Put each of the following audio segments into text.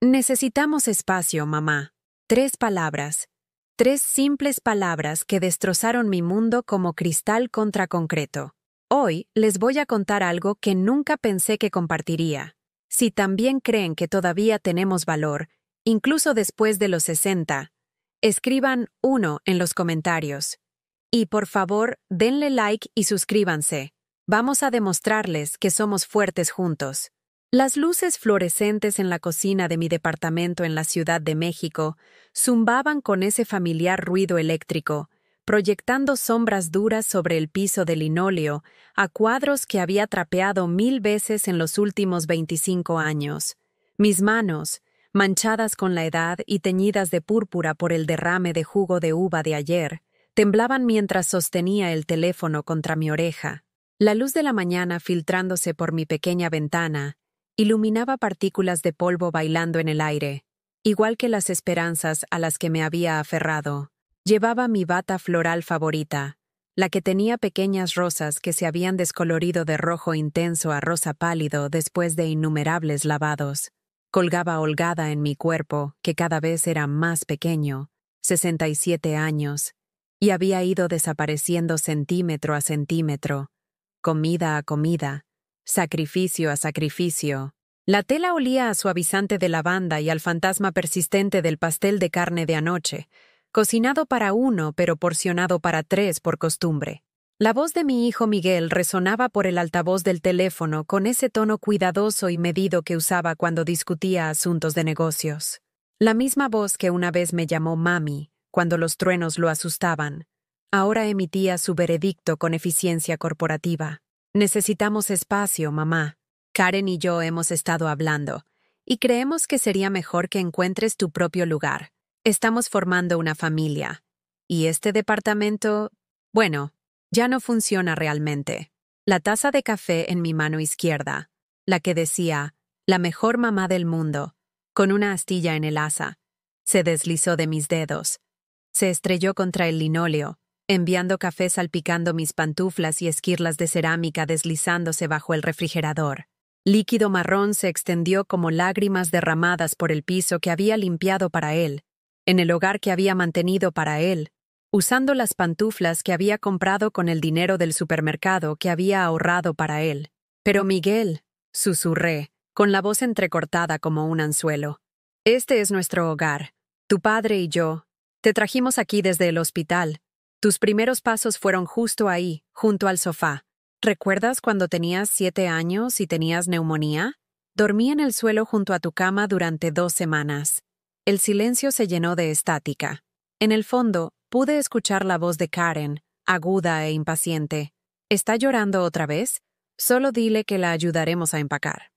Necesitamos espacio, mamá. 3 palabras. 3 simples palabras que destrozaron mi mundo como cristal contra concreto. Hoy les voy a contar algo que nunca pensé que compartiría. Si también creen que todavía tenemos valor, incluso después de los 60, escriban 1 en los comentarios. Y por favor, denle like y suscríbanse. Vamos a demostrarles que somos fuertes juntos. Las luces fluorescentes en la cocina de mi departamento en la Ciudad de México zumbaban con ese familiar ruido eléctrico, proyectando sombras duras sobre el piso de linóleo a cuadros que había trapeado 1000 veces en los últimos 25 años. Mis manos, manchadas con la edad y teñidas de púrpura por el derrame de jugo de uva de ayer, temblaban mientras sostenía el teléfono contra mi oreja. La luz de la mañana filtrándose por mi pequeña ventana iluminaba partículas de polvo bailando en el aire, igual que las esperanzas a las que me había aferrado. Llevaba mi bata floral favorita, la que tenía pequeñas rosas que se habían descolorido de rojo intenso a rosa pálido después de innumerables lavados. Colgaba holgada en mi cuerpo, que cada vez era más pequeño, 67 años, y había ido desapareciendo centímetro a centímetro, comida a comida, sacrificio a sacrificio. La tela olía a suavizante de lavanda y al fantasma persistente del pastel de carne de anoche, cocinado para 1 pero porcionado para 3 por costumbre. La voz de mi hijo Miguel resonaba por el altavoz del teléfono con ese tono cuidadoso y medido que usaba cuando discutía asuntos de negocios. La misma voz que una vez me llamó mami, cuando los truenos lo asustaban. Ahora emitía su veredicto con eficiencia corporativa. Necesitamos espacio, mamá. Karen y yo hemos estado hablando, y creemos que sería mejor que encuentres tu propio lugar. Estamos formando una familia. Y este departamento, bueno, ya no funciona realmente. La taza de café en mi mano izquierda, la que decía, la mejor mamá del mundo, con una astilla en el asa, se deslizó de mis dedos. Se estrelló contra el linóleo, enviando café salpicando mis pantuflas y esquirlas de cerámica deslizándose bajo el refrigerador. Líquido marrón se extendió como lágrimas derramadas por el piso que había limpiado para él, en el hogar que había mantenido para él, usando las pantuflas que había comprado con el dinero del supermercado que había ahorrado para él. Pero Miguel, susurré, con la voz entrecortada como un anzuelo. Este es nuestro hogar. Tu padre y yo. Te trajimos aquí desde el hospital. Tus primeros pasos fueron justo ahí, junto al sofá. ¿Recuerdas cuando tenías 7 años y tenías neumonía? Dormí en el suelo junto a tu cama durante 2 semanas. El silencio se llenó de estática. En el fondo, pude escuchar la voz de Karen, aguda e impaciente. ¿Está llorando otra vez? Solo dile que la ayudaremos a empacar.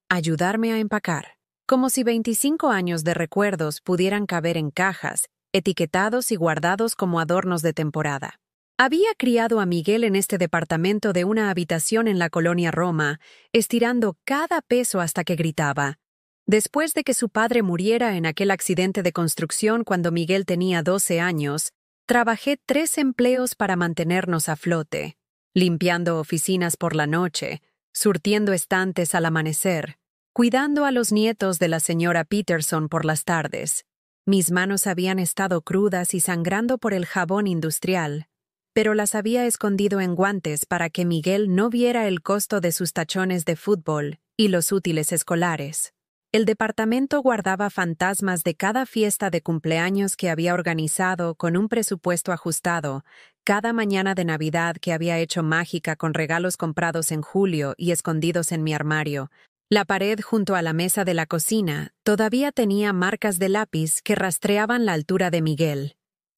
Ayudarme a empacar. Como si 25 años de recuerdos pudieran caber en cajas, etiquetados y guardados como adornos de temporada. Había criado a Miguel en este departamento de una habitación en la colonia Roma, estirando cada peso hasta que gritaba. Después de que su padre muriera en aquel accidente de construcción cuando Miguel tenía 12 años, trabajé 3 empleos para mantenernos a flote, limpiando oficinas por la noche, surtiendo estantes al amanecer, cuidando a los nietos de la señora Peterson por las tardes. Mis manos habían estado crudas y sangrando por el jabón industrial, pero las había escondido en guantes para que Miguel no viera el costo de sus tachones de fútbol y los útiles escolares. El departamento guardaba fantasmas de cada fiesta de cumpleaños que había organizado con un presupuesto ajustado, cada mañana de Navidad que había hecho mágica con regalos comprados en julio y escondidos en mi armario. La pared junto a la mesa de la cocina todavía tenía marcas de lápiz que rastreaban la altura de Miguel.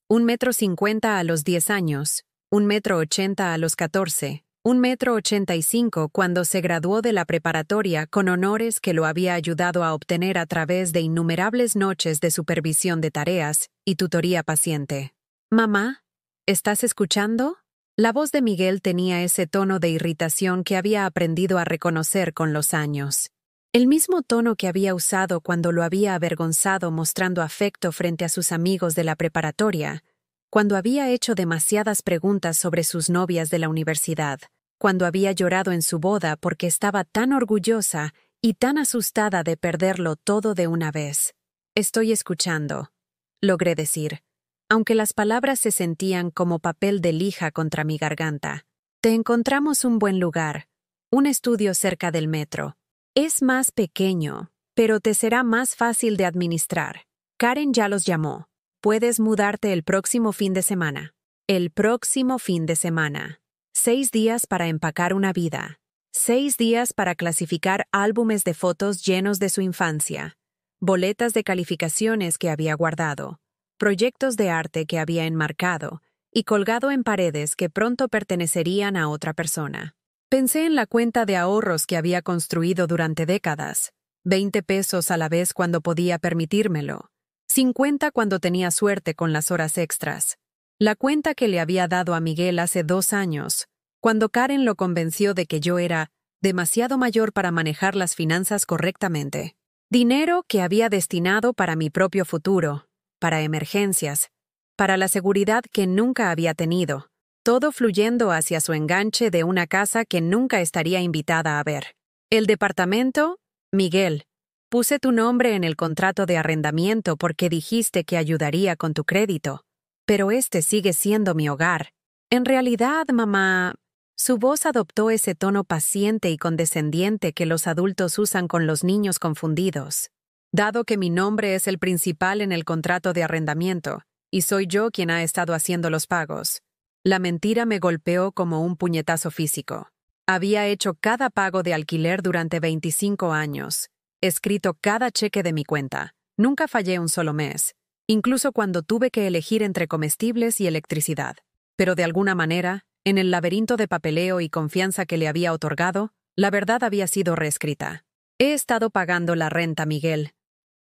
1,50 m a los 10 años, 1,80 m a los 14, 1,85 m cuando se graduó de la preparatoria con honores que lo había ayudado a obtener a través de innumerables noches de supervisión de tareas y tutoría paciente. «Mamá, ¿estás escuchando?» La voz de Miguel tenía ese tono de irritación que había aprendido a reconocer con los años. El mismo tono que había usado cuando lo había avergonzado mostrando afecto frente a sus amigos de la preparatoria, cuando había hecho demasiadas preguntas sobre sus novias de la universidad, cuando había llorado en su boda porque estaba tan orgullosa y tan asustada de perderlo todo de una vez. Estoy escuchando, logré decir, aunque las palabras se sentían como papel de lija contra mi garganta. Te encontramos un buen lugar, un estudio cerca del metro. Es más pequeño, pero te será más fácil de administrar. Karen ya los llamó. Puedes mudarte el próximo fin de semana. El próximo fin de semana. 6 días para empacar una vida. 6 días para clasificar álbumes de fotos llenos de su infancia. Boletas de calificaciones que había guardado. Proyectos de arte que había enmarcado y colgado en paredes que pronto pertenecerían a otra persona. Pensé en la cuenta de ahorros que había construido durante décadas. 20 pesos a la vez cuando podía permitírmelo. 50 cuando tenía suerte con las horas extras. La cuenta que le había dado a Miguel hace 2 años, cuando Karen lo convenció de que yo era demasiado mayor para manejar las finanzas correctamente. Dinero que había destinado para mi propio futuro, para emergencias, para la seguridad que nunca había tenido, todo fluyendo hacia su enganche de una casa que nunca estaría invitada a ver. El departamento, Miguel, puse tu nombre en el contrato de arrendamiento porque dijiste que ayudaría con tu crédito, pero este sigue siendo mi hogar. En realidad, mamá, su voz adoptó ese tono paciente y condescendiente que los adultos usan con los niños confundidos. Dado que mi nombre es el principal en el contrato de arrendamiento, y soy yo quien ha estado haciendo los pagos, la mentira me golpeó como un puñetazo físico. Había hecho cada pago de alquiler durante 25 años, escrito cada cheque de mi cuenta. Nunca fallé un solo mes, incluso cuando tuve que elegir entre comestibles y electricidad. Pero de alguna manera, en el laberinto de papeleo y confianza que le había otorgado, la verdad había sido reescrita. He estado pagando la renta, Miguel,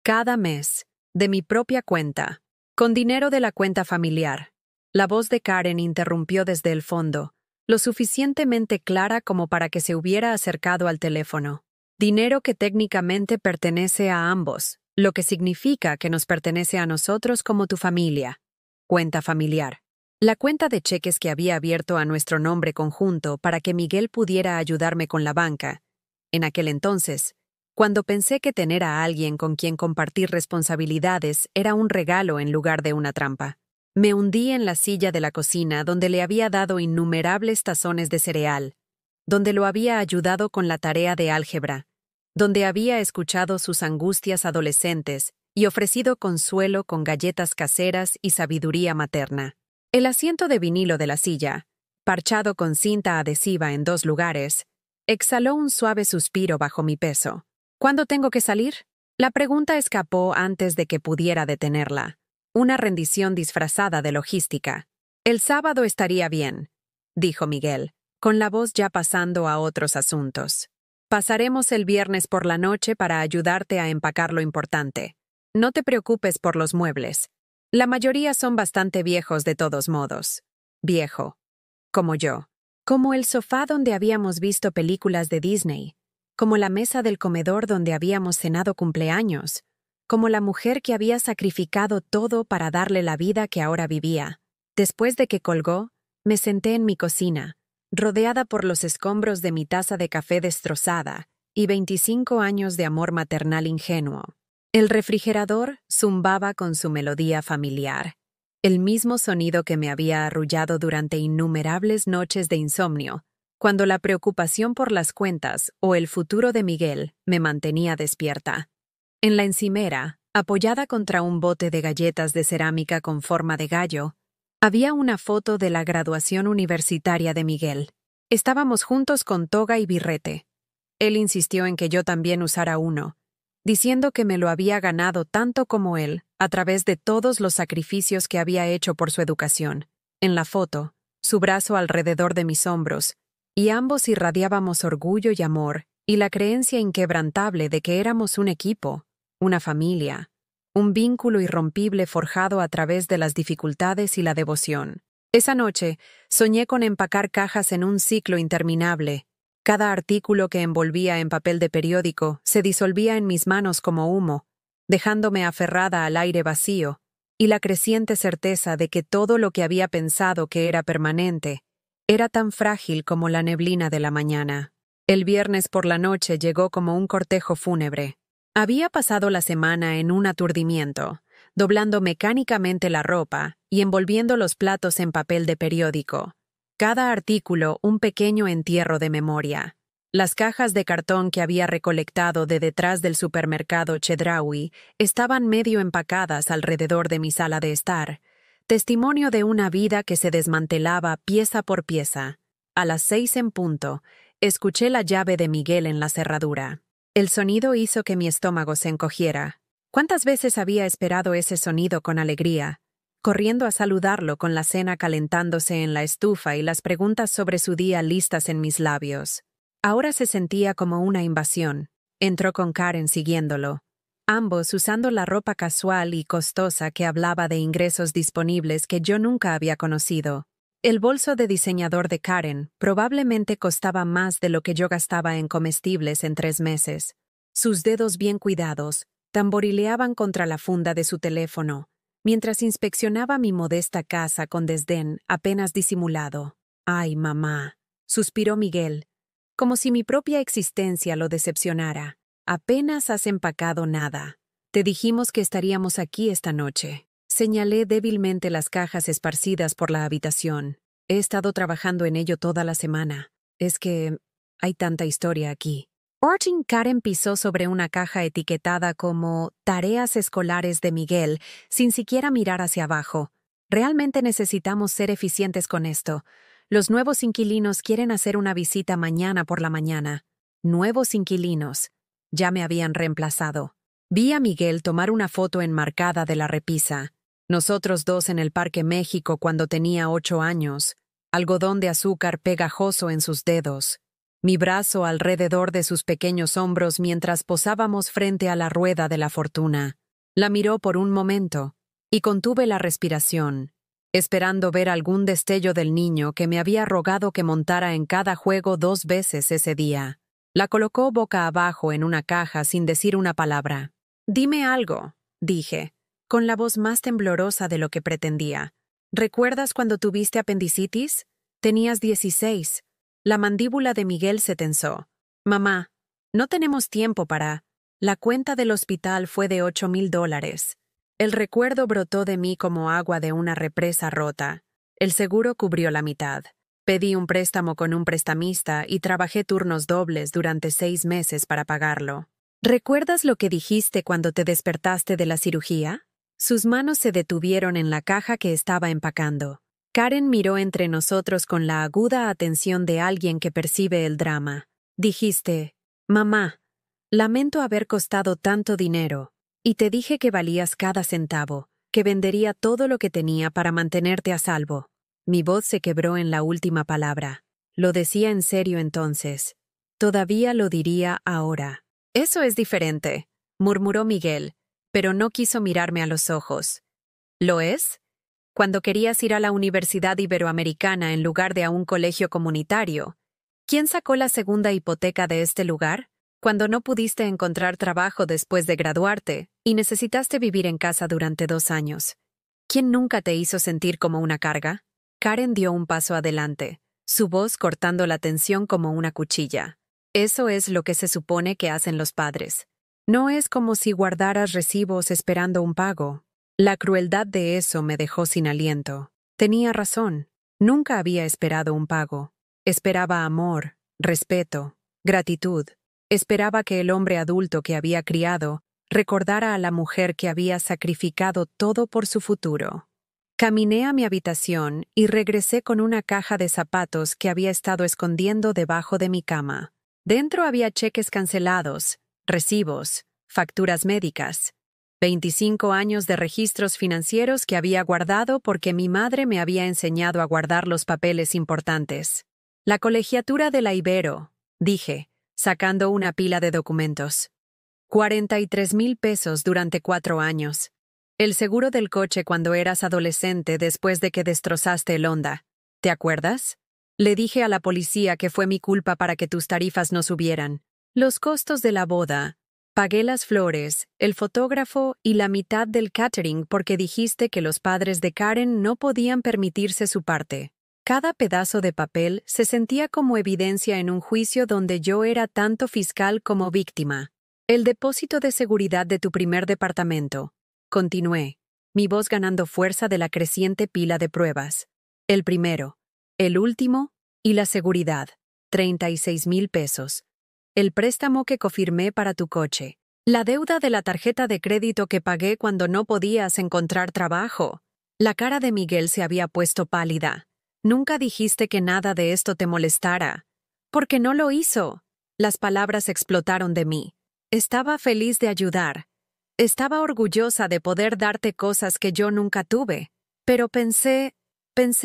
cada mes, de mi propia cuenta, con dinero de la cuenta familiar. La voz de Karen interrumpió desde el fondo, lo suficientemente clara como para que se hubiera acercado al teléfono. Dinero que técnicamente pertenece a ambos, lo que significa que nos pertenece a nosotros como tu familia. Cuenta familiar. La cuenta de cheques que había abierto a nuestro nombre conjunto para que Miguel pudiera ayudarme con la banca. En aquel entonces, cuando pensé que tener a alguien con quien compartir responsabilidades era un regalo en lugar de una trampa. Me hundí en la silla de la cocina donde le había dado innumerables tazones de cereal, donde lo había ayudado con la tarea de álgebra, donde había escuchado sus angustias adolescentes y ofrecido consuelo con galletas caseras y sabiduría materna. El asiento de vinilo de la silla, parchado con cinta adhesiva en 2 lugares, exhaló un suave suspiro bajo mi peso. ¿Cuándo tengo que salir? La pregunta escapó antes de que pudiera detenerla. Una rendición disfrazada de logística. El sábado estaría bien, dijo Miguel, con la voz ya pasando a otros asuntos. Pasaremos el viernes por la noche para ayudarte a empacar lo importante. No te preocupes por los muebles. La mayoría son bastante viejos de todos modos. Viejo. Como yo. Como el sofá donde habíamos visto películas de Disney. Como la mesa del comedor donde habíamos cenado cumpleaños. Como la mujer que había sacrificado todo para darle la vida que ahora vivía. Después de que colgó, me senté en mi cocina, rodeada por los escombros de mi taza de café destrozada y 25 años de amor maternal ingenuo. El refrigerador zumbaba con su melodía familiar, el mismo sonido que me había arrullado durante innumerables noches de insomnio, cuando la preocupación por las cuentas o el futuro de Miguel me mantenía despierta. En la encimera, apoyada contra un bote de galletas de cerámica con forma de gallo, había una foto de la graduación universitaria de Miguel. Estábamos juntos con toga y birrete. Él insistió en que yo también usara uno, diciendo que me lo había ganado tanto como él a través de todos los sacrificios que había hecho por su educación. En la foto, su brazo alrededor de mis hombros, y ambos irradiábamos orgullo y amor y la creencia inquebrantable de que éramos un equipo, una familia, un vínculo irrompible forjado a través de las dificultades y la devoción. Esa noche, soñé con empacar cajas en un ciclo interminable. Cada artículo que envolvía en papel de periódico se disolvía en mis manos como humo, dejándome aferrada al aire vacío, y la creciente certeza de que todo lo que había pensado que era permanente era tan frágil como la neblina de la mañana. El viernes por la noche llegó como un cortejo fúnebre. Había pasado la semana en un aturdimiento, doblando mecánicamente la ropa y envolviendo los platos en papel de periódico. Cada artículo un pequeño entierro de memoria. Las cajas de cartón que había recolectado de detrás del supermercado Chedraui estaban medio empacadas alrededor de mi sala de estar, testimonio de una vida que se desmantelaba pieza por pieza. A las 6 en punto, escuché la llave de Miguel en la cerradura. El sonido hizo que mi estómago se encogiera. ¿Cuántas veces había esperado ese sonido con alegría? Corriendo a saludarlo con la cena calentándose en la estufa y las preguntas sobre su día listas en mis labios. Ahora se sentía como una invasión. Entró con Karen siguiéndolo. Ambos usando la ropa casual y costosa que hablaba de ingresos disponibles que yo nunca había conocido. El bolso de diseñador de Karen probablemente costaba más de lo que yo gastaba en comestibles en 3 meses. Sus dedos bien cuidados tamborileaban contra la funda de su teléfono, mientras inspeccionaba mi modesta casa con desdén apenas disimulado. «Ay, mamá», suspiró Miguel, como si mi propia existencia lo decepcionara. «Apenas has empacado nada. Te dijimos que estaríamos aquí esta noche». Señalé débilmente las cajas esparcidas por la habitación. He estado trabajando en ello toda la semana. Es que hay tanta historia aquí. Karen pisó sobre una caja etiquetada como «Tareas escolares de Miguel», sin siquiera mirar hacia abajo. Realmente necesitamos ser eficientes con esto. Los nuevos inquilinos quieren hacer una visita mañana por la mañana. Nuevos inquilinos. Ya me habían reemplazado. Vi a Miguel tomar una foto enmarcada de la repisa. Nosotros dos en el Parque México cuando tenía 8 años. Algodón de azúcar pegajoso en sus dedos. Mi brazo alrededor de sus pequeños hombros mientras posábamos frente a la rueda de la fortuna. La miró por un momento y contuve la respiración, esperando ver algún destello del niño que me había rogado que montara en cada juego 2 veces ese día. La colocó boca abajo en una caja sin decir una palabra. «Dime algo», dije, con la voz más temblorosa de lo que pretendía. «¿Recuerdas cuando tuviste apendicitis? Tenías 16. La mandíbula de Miguel se tensó. «Mamá, no tenemos tiempo para...». La cuenta del hospital fue de $8,000. El recuerdo brotó de mí como agua de una represa rota. El seguro cubrió la mitad. Pedí un préstamo con un prestamista y trabajé turnos dobles durante 6 meses para pagarlo. ¿Recuerdas lo que dijiste cuando te despertaste de la cirugía? Sus manos se detuvieron en la caja que estaba empacando. Karen miró entre nosotros con la aguda atención de alguien que percibe el drama. Dijiste, «Mamá, lamento haber costado tanto dinero, y te dije que valías cada centavo, que vendería todo lo que tenía para mantenerte a salvo». Mi voz se quebró en la última palabra. Lo decía en serio entonces. Todavía lo diría ahora. «Eso es diferente», murmuró Miguel, pero no quiso mirarme a los ojos. «¿Lo es? Cuando querías ir a la Universidad Iberoamericana en lugar de a un colegio comunitario. ¿Quién sacó la segunda hipoteca de este lugar? Cuando no pudiste encontrar trabajo después de graduarte y necesitaste vivir en casa durante 2 años. ¿Quién nunca te hizo sentir como una carga?» Karen dio un paso adelante, su voz cortando la tensión como una cuchilla. «Eso es lo que se supone que hacen los padres. No es como si guardaras recibos esperando un pago». La crueldad de eso me dejó sin aliento. Tenía razón. Nunca había esperado un pago. Esperaba amor, respeto, gratitud. Esperaba que el hombre adulto que había criado recordara a la mujer que había sacrificado todo por su futuro. Caminé a mi habitación y regresé con una caja de zapatos que había estado escondiendo debajo de mi cama. Dentro había cheques cancelados, recibos, facturas médicas, 25 años de registros financieros que había guardado porque mi madre me había enseñado a guardar los papeles importantes. «La colegiatura de la Ibero», dije, sacando una pila de documentos. 43,000 pesos durante 4 años. El seguro del coche cuando eras adolescente después de que destrozaste el Honda. ¿Te acuerdas? Le dije a la policía que fue mi culpa para que tus tarifas no subieran. Los costos de la boda. Pagué las flores, el fotógrafo y la mitad del catering porque dijiste que los padres de Karen no podían permitirse su parte. Cada pedazo de papel se sentía como evidencia en un juicio donde yo era tanto fiscal como víctima. El depósito de seguridad de tu primer departamento. Continué, mi voz ganando fuerza de la creciente pila de pruebas. El primero, el último y la seguridad. 36,000 pesos. El préstamo que confirmé para tu coche. La deuda de la tarjeta de crédito que pagué cuando no podías encontrar trabajo. La cara de Miguel se había puesto pálida. Nunca dijiste que nada de esto te molestara. Porque no lo hizo. Las palabras explotaron de mí. Estaba feliz de ayudar. Estaba orgullosa de poder darte cosas que yo nunca tuve. Pero pensé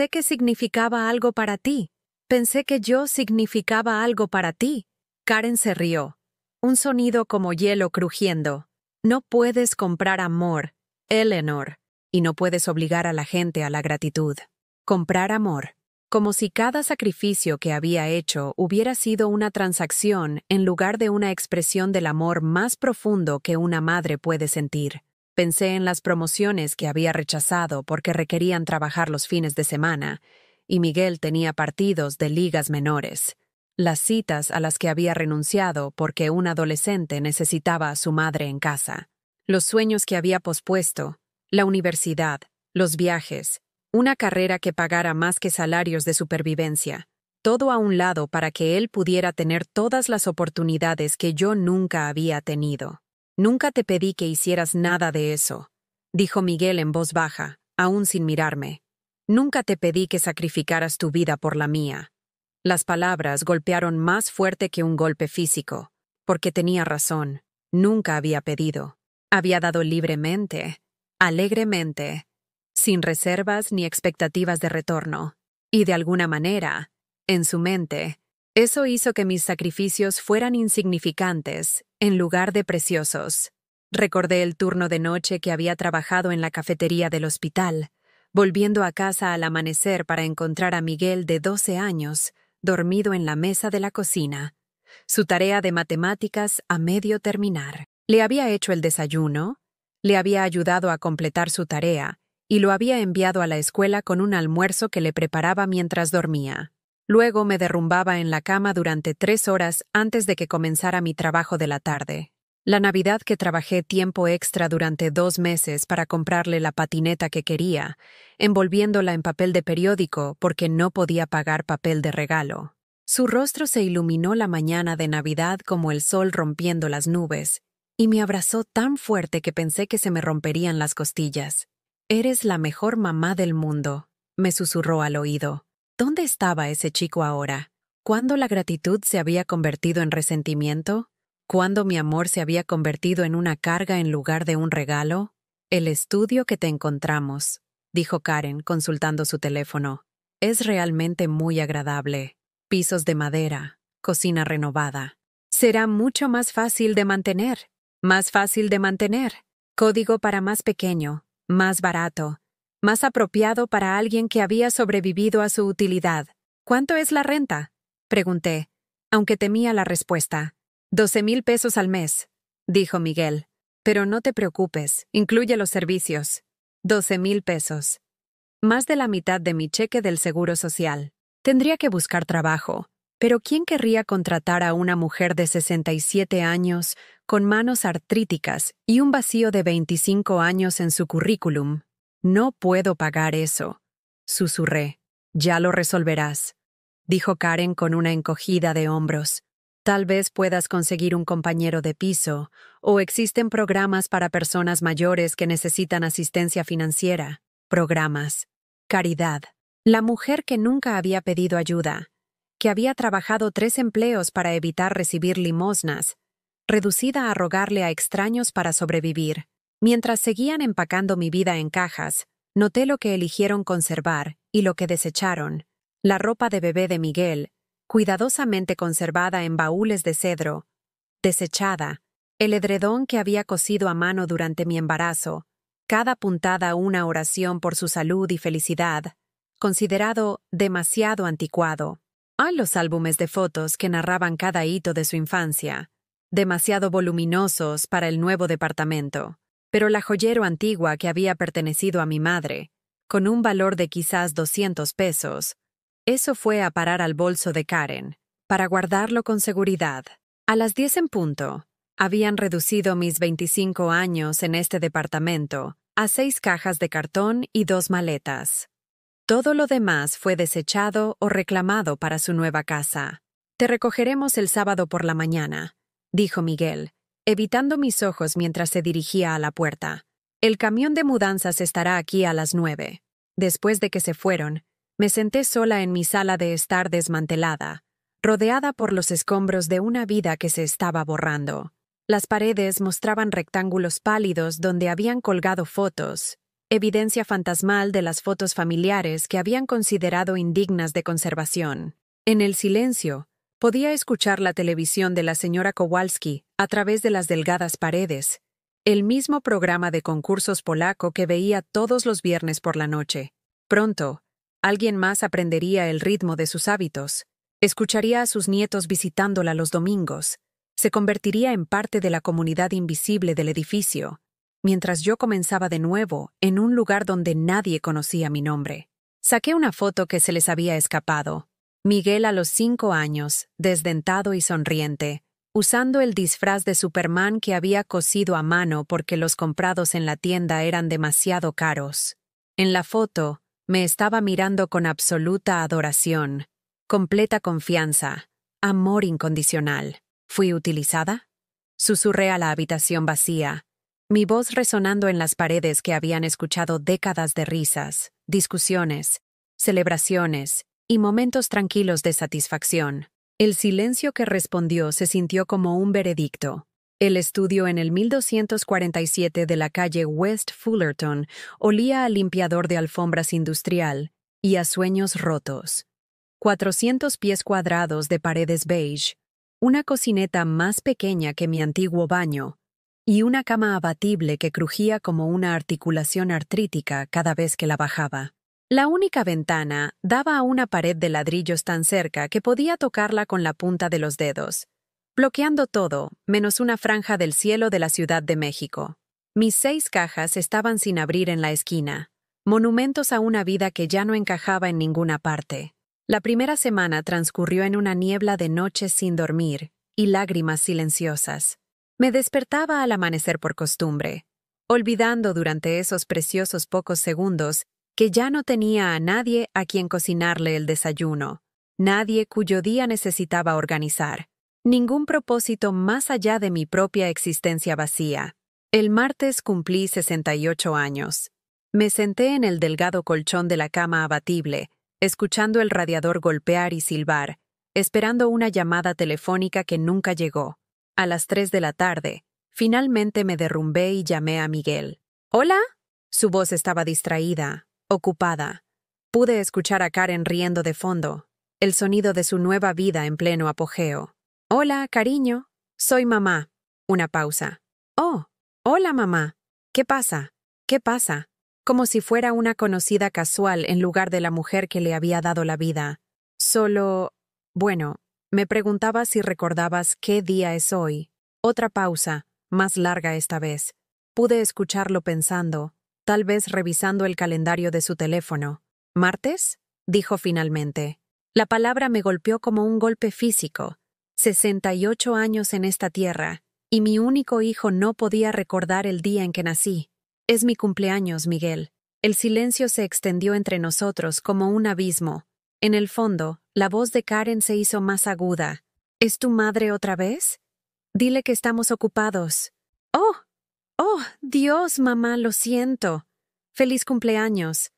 que significaba algo para ti. Pensé que yo significaba algo para ti. Karen se rió. Un sonido como hielo crujiendo. No puedes comprar amor, Eleanor, y no puedes obligar a la gente a la gratitud. Comprar amor. Como si cada sacrificio que había hecho hubiera sido una transacción en lugar de una expresión del amor más profundo que una madre puede sentir. Pensé en las promociones que había rechazado porque requerían trabajar los fines de semana, y Miguel tenía partidos de ligas menores. Las citas a las que había renunciado porque un adolescente necesitaba a su madre en casa. Los sueños que había pospuesto, la universidad, los viajes, una carrera que pagara más que salarios de supervivencia. Todo a un lado para que él pudiera tener todas las oportunidades que yo nunca había tenido. Nunca te pedí que hicieras nada de eso, dijo Miguel en voz baja, aún sin mirarme. Nunca te pedí que sacrificaras tu vida por la mía. Las palabras golpearon más fuerte que un golpe físico, porque tenía razón. Nunca había pedido. Había dado libremente, alegremente, sin reservas ni expectativas de retorno. Y de alguna manera, en su mente, eso hizo que mis sacrificios fueran insignificantes en lugar de preciosos. Recordé el turno de noche que había trabajado en la cafetería del hospital, volviendo a casa al amanecer para encontrar a Miguel de 12 años, dormido en la mesa de la cocina, su tarea de matemáticas a medio terminar. Le había hecho el desayuno, le había ayudado a completar su tarea y lo había enviado a la escuela con un almuerzo que le preparaba mientras dormía. Luego me derrumbaba en la cama durante 3 horas antes de que comenzara mi trabajo de la tarde. La Navidad que trabajé tiempo extra durante 2 meses para comprarle la patineta que quería, envolviéndola en papel de periódico porque no podía pagar papel de regalo. Su rostro se iluminó la mañana de Navidad como el sol rompiendo las nubes, y me abrazó tan fuerte que pensé que se me romperían las costillas. «Eres la mejor mamá del mundo», me susurró al oído. ¿Dónde estaba ese chico ahora? ¿Cuándo la gratitud se había convertido en resentimiento? ¿Cuándo mi amor se había convertido en una carga en lugar de un regalo? «El estudio que te encontramos», dijo Karen, consultando su teléfono. «Es realmente muy agradable. Pisos de madera, cocina renovada. Será mucho más fácil de mantener. Más fácil de mantener. Código para más pequeño, más barato, más apropiado para alguien que había sobrevivido a su utilidad. ¿Cuánto es la renta?», pregunté, aunque temía la respuesta. 12,000 pesos al mes, dijo Miguel. «Pero no te preocupes, incluye los servicios». 12,000 pesos. Más de la mitad de mi cheque del Seguro Social. Tendría que buscar trabajo, pero ¿quién querría contratar a una mujer de 67 años, con manos artríticas y un vacío de 25 años en su currículum? «No puedo pagar eso», susurré. «Ya lo resolverás», dijo Karen con una encogida de hombros. «Tal vez puedas conseguir un compañero de piso, o existen programas para personas mayores que necesitan asistencia financiera». Programas. Caridad. La mujer que nunca había pedido ayuda, que había trabajado 3 empleos para evitar recibir limosnas, reducida a rogarle a extraños para sobrevivir. Mientras seguían empacando mi vida en cajas, noté lo que eligieron conservar y lo que desecharon. La ropa de bebé de Miguel, cuidadosamente conservada en baúles de cedro, desechada, el edredón que había cosido a mano durante mi embarazo, cada puntada una oración por su salud y felicidad, considerado demasiado anticuado. Los álbumes de fotos que narraban cada hito de su infancia, demasiado voluminosos para el nuevo departamento. Pero la joyero antigua que había pertenecido a mi madre, con un valor de quizás 200 pesos, Eso fue a parar al bolso de Karen, para guardarlo con seguridad. A las 10 en punto, habían reducido mis 25 años en este departamento a 6 cajas de cartón y 2 maletas. Todo lo demás fue desechado o reclamado para su nueva casa. Te recogeremos el sábado por la mañana, dijo Miguel, evitando mis ojos mientras se dirigía a la puerta. El camión de mudanzas estará aquí a las 9. Después de que se fueron, me senté sola en mi sala de estar desmantelada, rodeada por los escombros de una vida que se estaba borrando. Las paredes mostraban rectángulos pálidos donde habían colgado fotos, evidencia fantasmal de las fotos familiares que habían considerado indignas de conservación. En el silencio, podía escuchar la televisión de la señora Kowalski a través de las delgadas paredes, el mismo programa de concursos polaco que veía todos los viernes por la noche. Pronto, alguien más aprendería el ritmo de sus hábitos, escucharía a sus nietos visitándola los domingos, se convertiría en parte de la comunidad invisible del edificio, mientras yo comenzaba de nuevo en un lugar donde nadie conocía mi nombre. Saqué una foto que se les había escapado. Miguel a los 5 años, desdentado y sonriente, usando el disfraz de Superman que había cosido a mano porque los comprados en la tienda eran demasiado caros. En la foto, me estaba mirando con absoluta adoración, completa confianza, amor incondicional. ¿Fui utilizada? Susurré a la habitación vacía, mi voz resonando en las paredes que habían escuchado décadas de risas, discusiones, celebraciones y momentos tranquilos de satisfacción. El silencio que respondió se sintió como un veredicto. El estudio en el 1247 de la calle West Fullerton olía a limpiador de alfombras industrial y a sueños rotos. 400 pies cuadrados de paredes beige, una cocineta más pequeña que mi antiguo baño, y una cama abatible que crujía como una articulación artrítica cada vez que la bajaba. La única ventana daba a una pared de ladrillos tan cerca que podía tocarla con la punta de los dedos, bloqueando todo, menos una franja del cielo de la Ciudad de México. Mis 6 cajas estaban sin abrir en la esquina, monumentos a una vida que ya no encajaba en ninguna parte. La primera semana transcurrió en una niebla de noches sin dormir y lágrimas silenciosas. Me despertaba al amanecer por costumbre, olvidando durante esos preciosos pocos segundos que ya no tenía a nadie a quien cocinarle el desayuno, nadie cuyo día necesitaba organizar, ningún propósito más allá de mi propia existencia vacía. El martes cumplí 68 años. Me senté en el delgado colchón de la cama abatible, escuchando el radiador golpear y silbar, esperando una llamada telefónica que nunca llegó. A las 3 de la tarde, finalmente me derrumbé y llamé a Miguel. ¿Hola? Su voz estaba distraída, ocupada. Pude escuchar a Karen riendo de fondo, el sonido de su nueva vida en pleno apogeo. Hola, cariño. Soy mamá. Una pausa. Oh, hola, mamá. ¿Qué pasa? ¿Qué pasa? Como si fuera una conocida casual en lugar de la mujer que le había dado la vida. Bueno, me preguntaba si recordabas qué día es hoy. Otra pausa, más larga esta vez. Pude escucharlo pensando, tal vez revisando el calendario de su teléfono. ¿Martes? Dijo finalmente. La palabra me golpeó como un golpe físico. 68 años en esta tierra, y mi único hijo no podía recordar el día en que nací. Es mi cumpleaños, Miguel. El silencio se extendió entre nosotros como un abismo. En el fondo, la voz de Karen se hizo más aguda. ¿Es tu madre otra vez? Dile que estamos ocupados. Oh, Dios, mamá, lo siento. Feliz cumpleaños.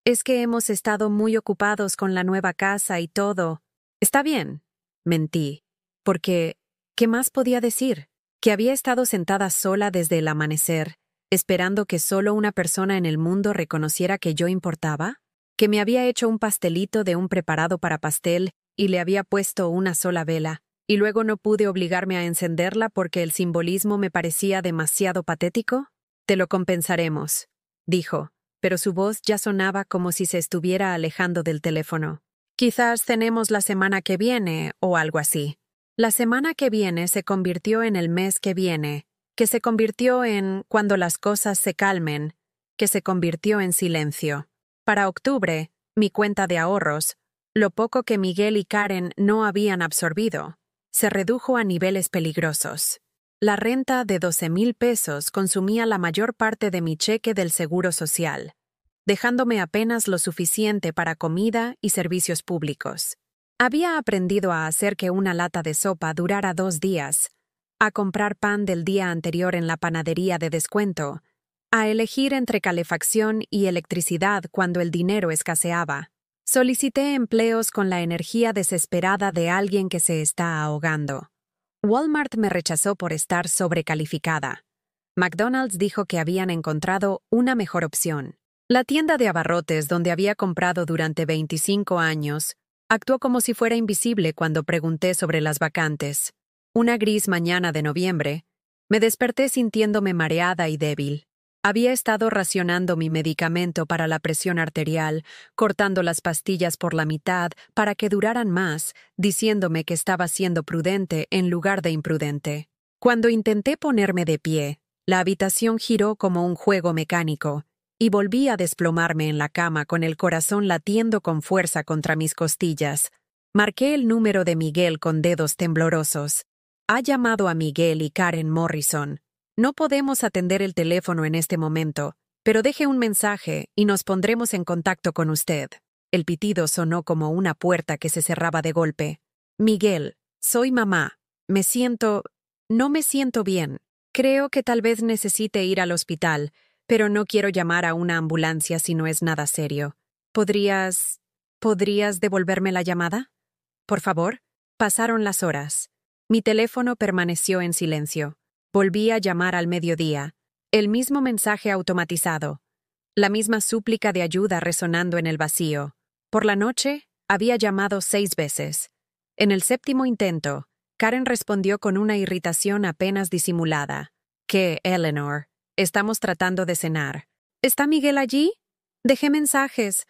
Es que hemos estado muy ocupados con la nueva casa y todo. Está bien, mentí. Porque, ¿qué más podía decir? Que había estado sentada sola desde el amanecer, esperando que solo una persona en el mundo reconociera que yo importaba, que me había hecho un pastelito de un preparado para pastel y le había puesto una sola vela, y luego no pude obligarme a encenderla porque el simbolismo me parecía demasiado patético. Te lo compensaremos, dijo, pero su voz ya sonaba como si se estuviera alejando del teléfono. Quizás cenemos la semana que viene o algo así. La semana que viene se convirtió en el mes que viene, que se convirtió en cuando las cosas se calmen, que se convirtió en silencio. Para octubre, mi cuenta de ahorros, Lo poco que Miguel y Karen no habían absorbido se redujo a niveles peligrosos. La renta de 12,000 pesos consumía la mayor parte de mi cheque del Seguro Social, dejándome apenas lo suficiente para comida y servicios públicos. Había aprendido a hacer que una lata de sopa durara 2 días, a comprar pan del día anterior en la panadería de descuento, a elegir entre calefacción y electricidad cuando el dinero escaseaba. Solicité empleos con la energía desesperada de alguien que se está ahogando. Walmart me rechazó por estar sobrecalificada. McDonald's dijo que habían encontrado una mejor opción. La tienda de abarrotes donde había comprado durante 25 años actuó como si fuera invisible cuando pregunté sobre las vacantes. Una gris mañana de noviembre, me desperté sintiéndome mareada y débil. Había estado racionando mi medicamento para la presión arterial, cortando las pastillas por la mitad para que duraran más, diciéndome que estaba siendo prudente en lugar de imprudente. Cuando intenté ponerme de pie, la habitación giró como un juego mecánico, y volví a desplomarme en la cama con el corazón latiendo con fuerza contra mis costillas. Marqué el número de Miguel con dedos temblorosos. Ha llamado a Miguel y Karen Morrison. No podemos atender el teléfono en este momento, pero deje un mensaje y nos pondremos en contacto con usted. El pitido sonó como una puerta que se cerraba de golpe. Miguel, soy mamá. No me siento bien. Creo que tal vez necesite ir al hospital, pero no quiero llamar a una ambulancia si no es nada serio. ¿Podrías devolverme la llamada? Por favor. Pasaron las horas. Mi teléfono permaneció en silencio. Volví a llamar al mediodía. El mismo mensaje automatizado. La misma súplica de ayuda resonando en el vacío. Por la noche, había llamado 6 veces. En el 7º intento, Karen respondió con una irritación apenas disimulada. ¿Qué, Eleanor? Estamos tratando de cenar. ¿Está Miguel allí? Dejé mensajes.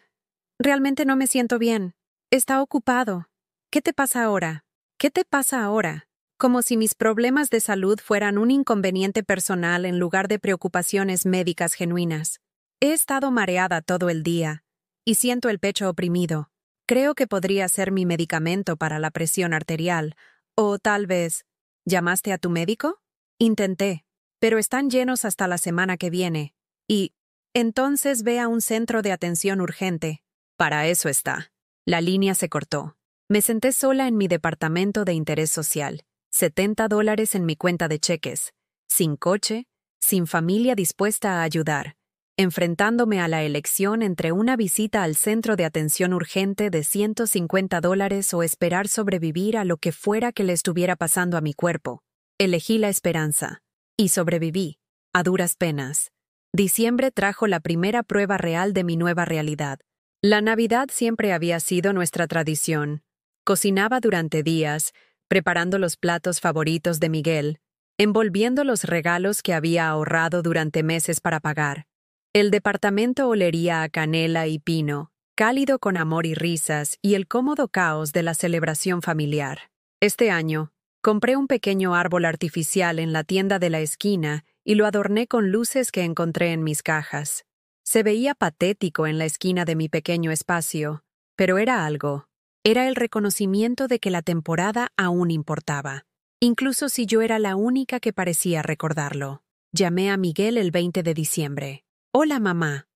Realmente no me siento bien. Está ocupado. ¿Qué te pasa ahora? ¿Qué te pasa ahora? Como si mis problemas de salud fueran un inconveniente personal en lugar de preocupaciones médicas genuinas. He estado mareada todo el día y siento el pecho oprimido. Creo que podría ser mi medicamento para la presión arterial. O tal vez, ¿llamaste a tu médico? Intenté, pero están llenos hasta la semana que viene. Y, entonces ve a un centro de atención urgente. Para eso está. La línea se cortó. Me senté sola en mi departamento de interés social. $70 en mi cuenta de cheques, sin coche, sin familia dispuesta a ayudar, enfrentándome a la elección entre una visita al centro de atención urgente de $150 o esperar sobrevivir a lo que fuera que le estuviera pasando a mi cuerpo. Elegí la esperanza. Y sobreviví, a duras penas. Diciembre trajo la primera prueba real de mi nueva realidad. La Navidad siempre había sido nuestra tradición. Cocinaba durante días, preparando los platos favoritos de Miguel, envolviendo los regalos que había ahorrado durante meses para pagar. El departamento olería a canela y pino, cálido con amor y risas y el cómodo caos de la celebración familiar. Este año, compré un pequeño árbol artificial en la tienda de la esquina y lo adorné con luces que encontré en mis cajas. Se veía patético en la esquina de mi pequeño espacio, pero era algo. Era el reconocimiento de que la temporada aún importaba, incluso si yo era la única que parecía recordarlo. Llamé a Miguel el 20 de diciembre. «Hola, mamá».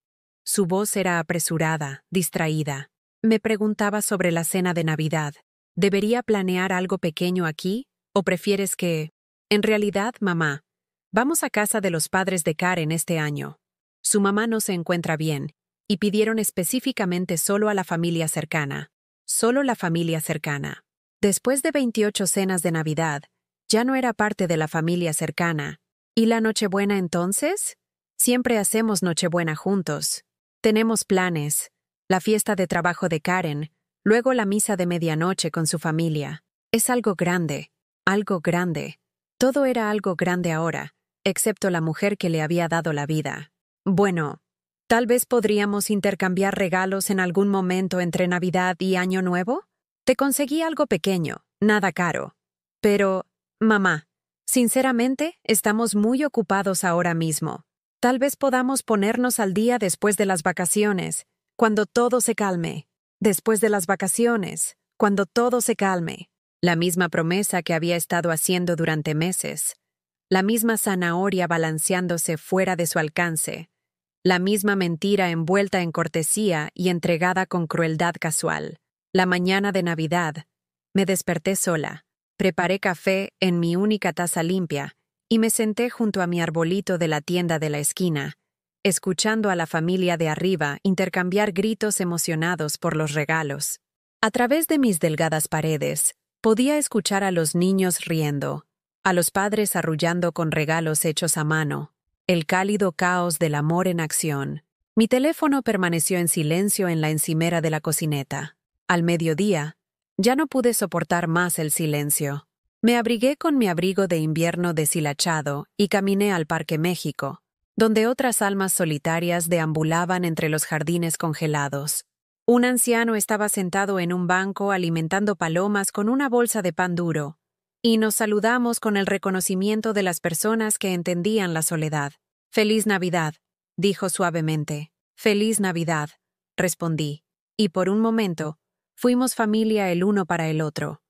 Su voz era apresurada, distraída. Me preguntaba sobre la cena de Navidad. ¿Debería planear algo pequeño aquí? ¿O prefieres que...? En realidad, mamá, vamos a casa de los padres de Karen este año. Su mamá no se encuentra bien, y pidieron específicamente solo a la familia cercana. Solo la familia cercana. Después de 28 cenas de Navidad, ya no era parte de la familia cercana. ¿Y la Nochebuena entonces? Siempre hacemos Nochebuena juntos. Tenemos planes. La fiesta de trabajo de Karen, luego la misa de medianoche con su familia. Es algo grande. Algo grande. Todo era algo grande ahora, excepto la mujer que le había dado la vida. Bueno, tal vez podríamos intercambiar regalos en algún momento entre Navidad y Año Nuevo. Te conseguí algo pequeño, nada caro. Pero, mamá, sinceramente, estamos muy ocupados ahora mismo. Tal vez podamos ponernos al día después de las vacaciones, cuando todo se calme. Después de las vacaciones, cuando todo se calme. La misma promesa que había estado haciendo durante meses. La misma zanahoria balanceándose fuera de su alcance. La misma mentira envuelta en cortesía y entregada con crueldad casual. La mañana de Navidad, me desperté sola. Preparé café en mi única taza limpia y me senté junto a mi arbolito de la tienda de la esquina, escuchando a la familia de arriba intercambiar gritos emocionados por los regalos. A través de mis delgadas paredes, podía escuchar a los niños riendo, a los padres arrullando con regalos hechos a mano, el cálido caos del amor en acción. Mi teléfono permaneció en silencio en la encimera de la cocineta. Al mediodía, ya no pude soportar más el silencio. Me abrigué con mi abrigo de invierno deshilachado y caminé al Parque México, donde otras almas solitarias deambulaban entre los jardines congelados. Un anciano estaba sentado en un banco alimentando palomas con una bolsa de pan duro, y nos saludamos con el reconocimiento de las personas que entendían la soledad. «Feliz Navidad», dijo suavemente. «Feliz Navidad», respondí, y por un momento fuimos familia el uno para el otro.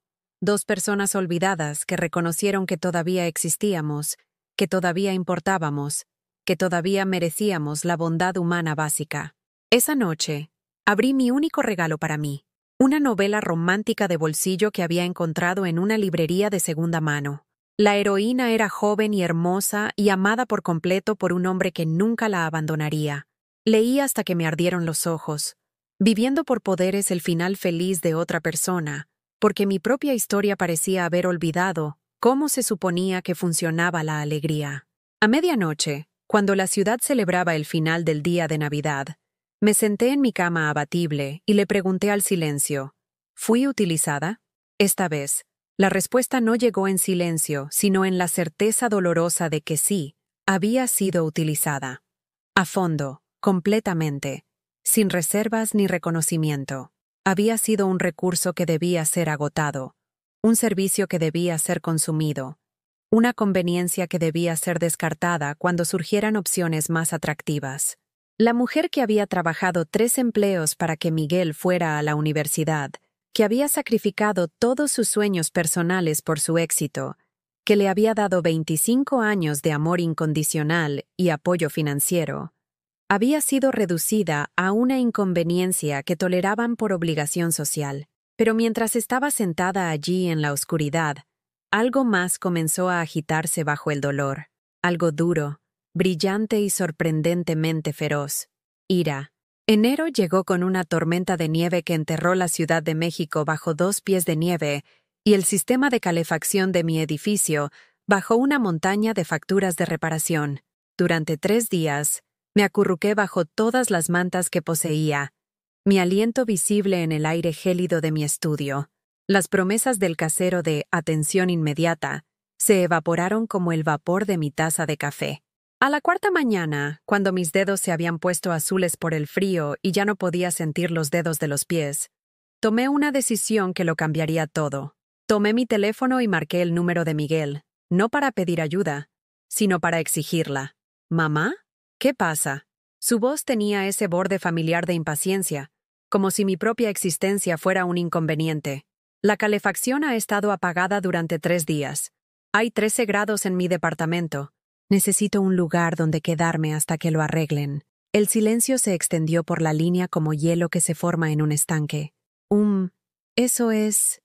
Dos personas olvidadas que reconocieron que todavía existíamos, que todavía importábamos, que todavía merecíamos la bondad humana básica. Esa noche, abrí mi único regalo para mí, una novela romántica de bolsillo que había encontrado en una librería de segunda mano. La heroína era joven y hermosa y amada por completo por un hombre que nunca la abandonaría. Leí hasta que me ardieron los ojos, viviendo por poderes el final feliz de otra persona, porque mi propia historia parecía haber olvidado cómo se suponía que funcionaba la alegría. A medianoche, cuando la ciudad celebraba el final del día de Navidad, me senté en mi cama abatible y le pregunté al silencio, ¿fui utilizada? Esta vez, la respuesta no llegó en silencio, sino en la certeza dolorosa de que sí, había sido utilizada. A fondo, completamente, sin reservas ni reconocimiento. Había sido un recurso que debía ser agotado, un servicio que debía ser consumido, una conveniencia que debía ser descartada cuando surgieran opciones más atractivas. La mujer que había trabajado 3 empleos para que Miguel fuera a la universidad, que había sacrificado todos sus sueños personales por su éxito, que le había dado 25 años de amor incondicional y apoyo financiero, había sido reducida a una inconveniencia que toleraban por obligación social. Pero mientras estaba sentada allí en la oscuridad, algo más comenzó a agitarse bajo el dolor, algo duro, brillante y sorprendentemente feroz. Ira. Enero llegó con una tormenta de nieve que enterró la Ciudad de México bajo 2 pies de nieve y el sistema de calefacción de mi edificio bajo una montaña de facturas de reparación. Durante 3 días, me acurruqué bajo todas las mantas que poseía, mi aliento visible en el aire gélido de mi estudio. Las promesas del casero de atención inmediata se evaporaron como el vapor de mi taza de café. A la 4ª mañana, cuando mis dedos se habían puesto azules por el frío y ya no podía sentir los dedos de los pies, tomé una decisión que lo cambiaría todo. Tomé mi teléfono y marqué el número de Miguel, no para pedir ayuda, sino para exigirla. ¿Mamá? ¿Qué pasa? Su voz tenía ese borde familiar de impaciencia, como si mi propia existencia fuera un inconveniente. La calefacción ha estado apagada durante 3 días. Hay 13 grados en mi departamento. Necesito un lugar donde quedarme hasta que lo arreglen. El silencio se extendió por la línea como hielo que se forma en un estanque. Eso es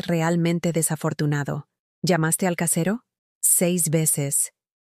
realmente desafortunado. ¿Llamaste al casero? 6 veces.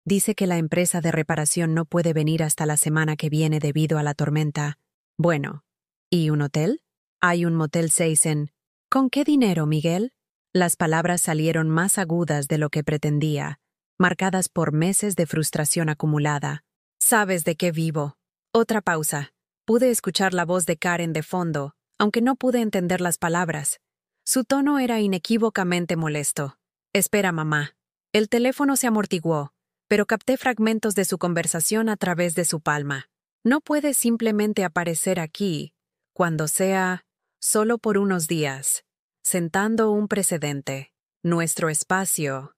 Dice que la empresa de reparación no puede venir hasta la semana que viene debido a la tormenta. Bueno, ¿y un hotel? Hay un Motel 6 en... ¿Con qué dinero, Miguel? Las palabras salieron más agudas de lo que pretendía, marcadas por meses de frustración acumulada. ¿Sabes de qué vivo? Otra pausa. Pude escuchar la voz de Karen de fondo, aunque no pude entender las palabras. Su tono era inequívocamente molesto. Espera, mamá. El teléfono se amortiguó, pero capté fragmentos de su conversación a través de su palma. No puedes simplemente aparecer aquí, cuando sea, solo por unos días, sentando un precedente. Nuestro espacio.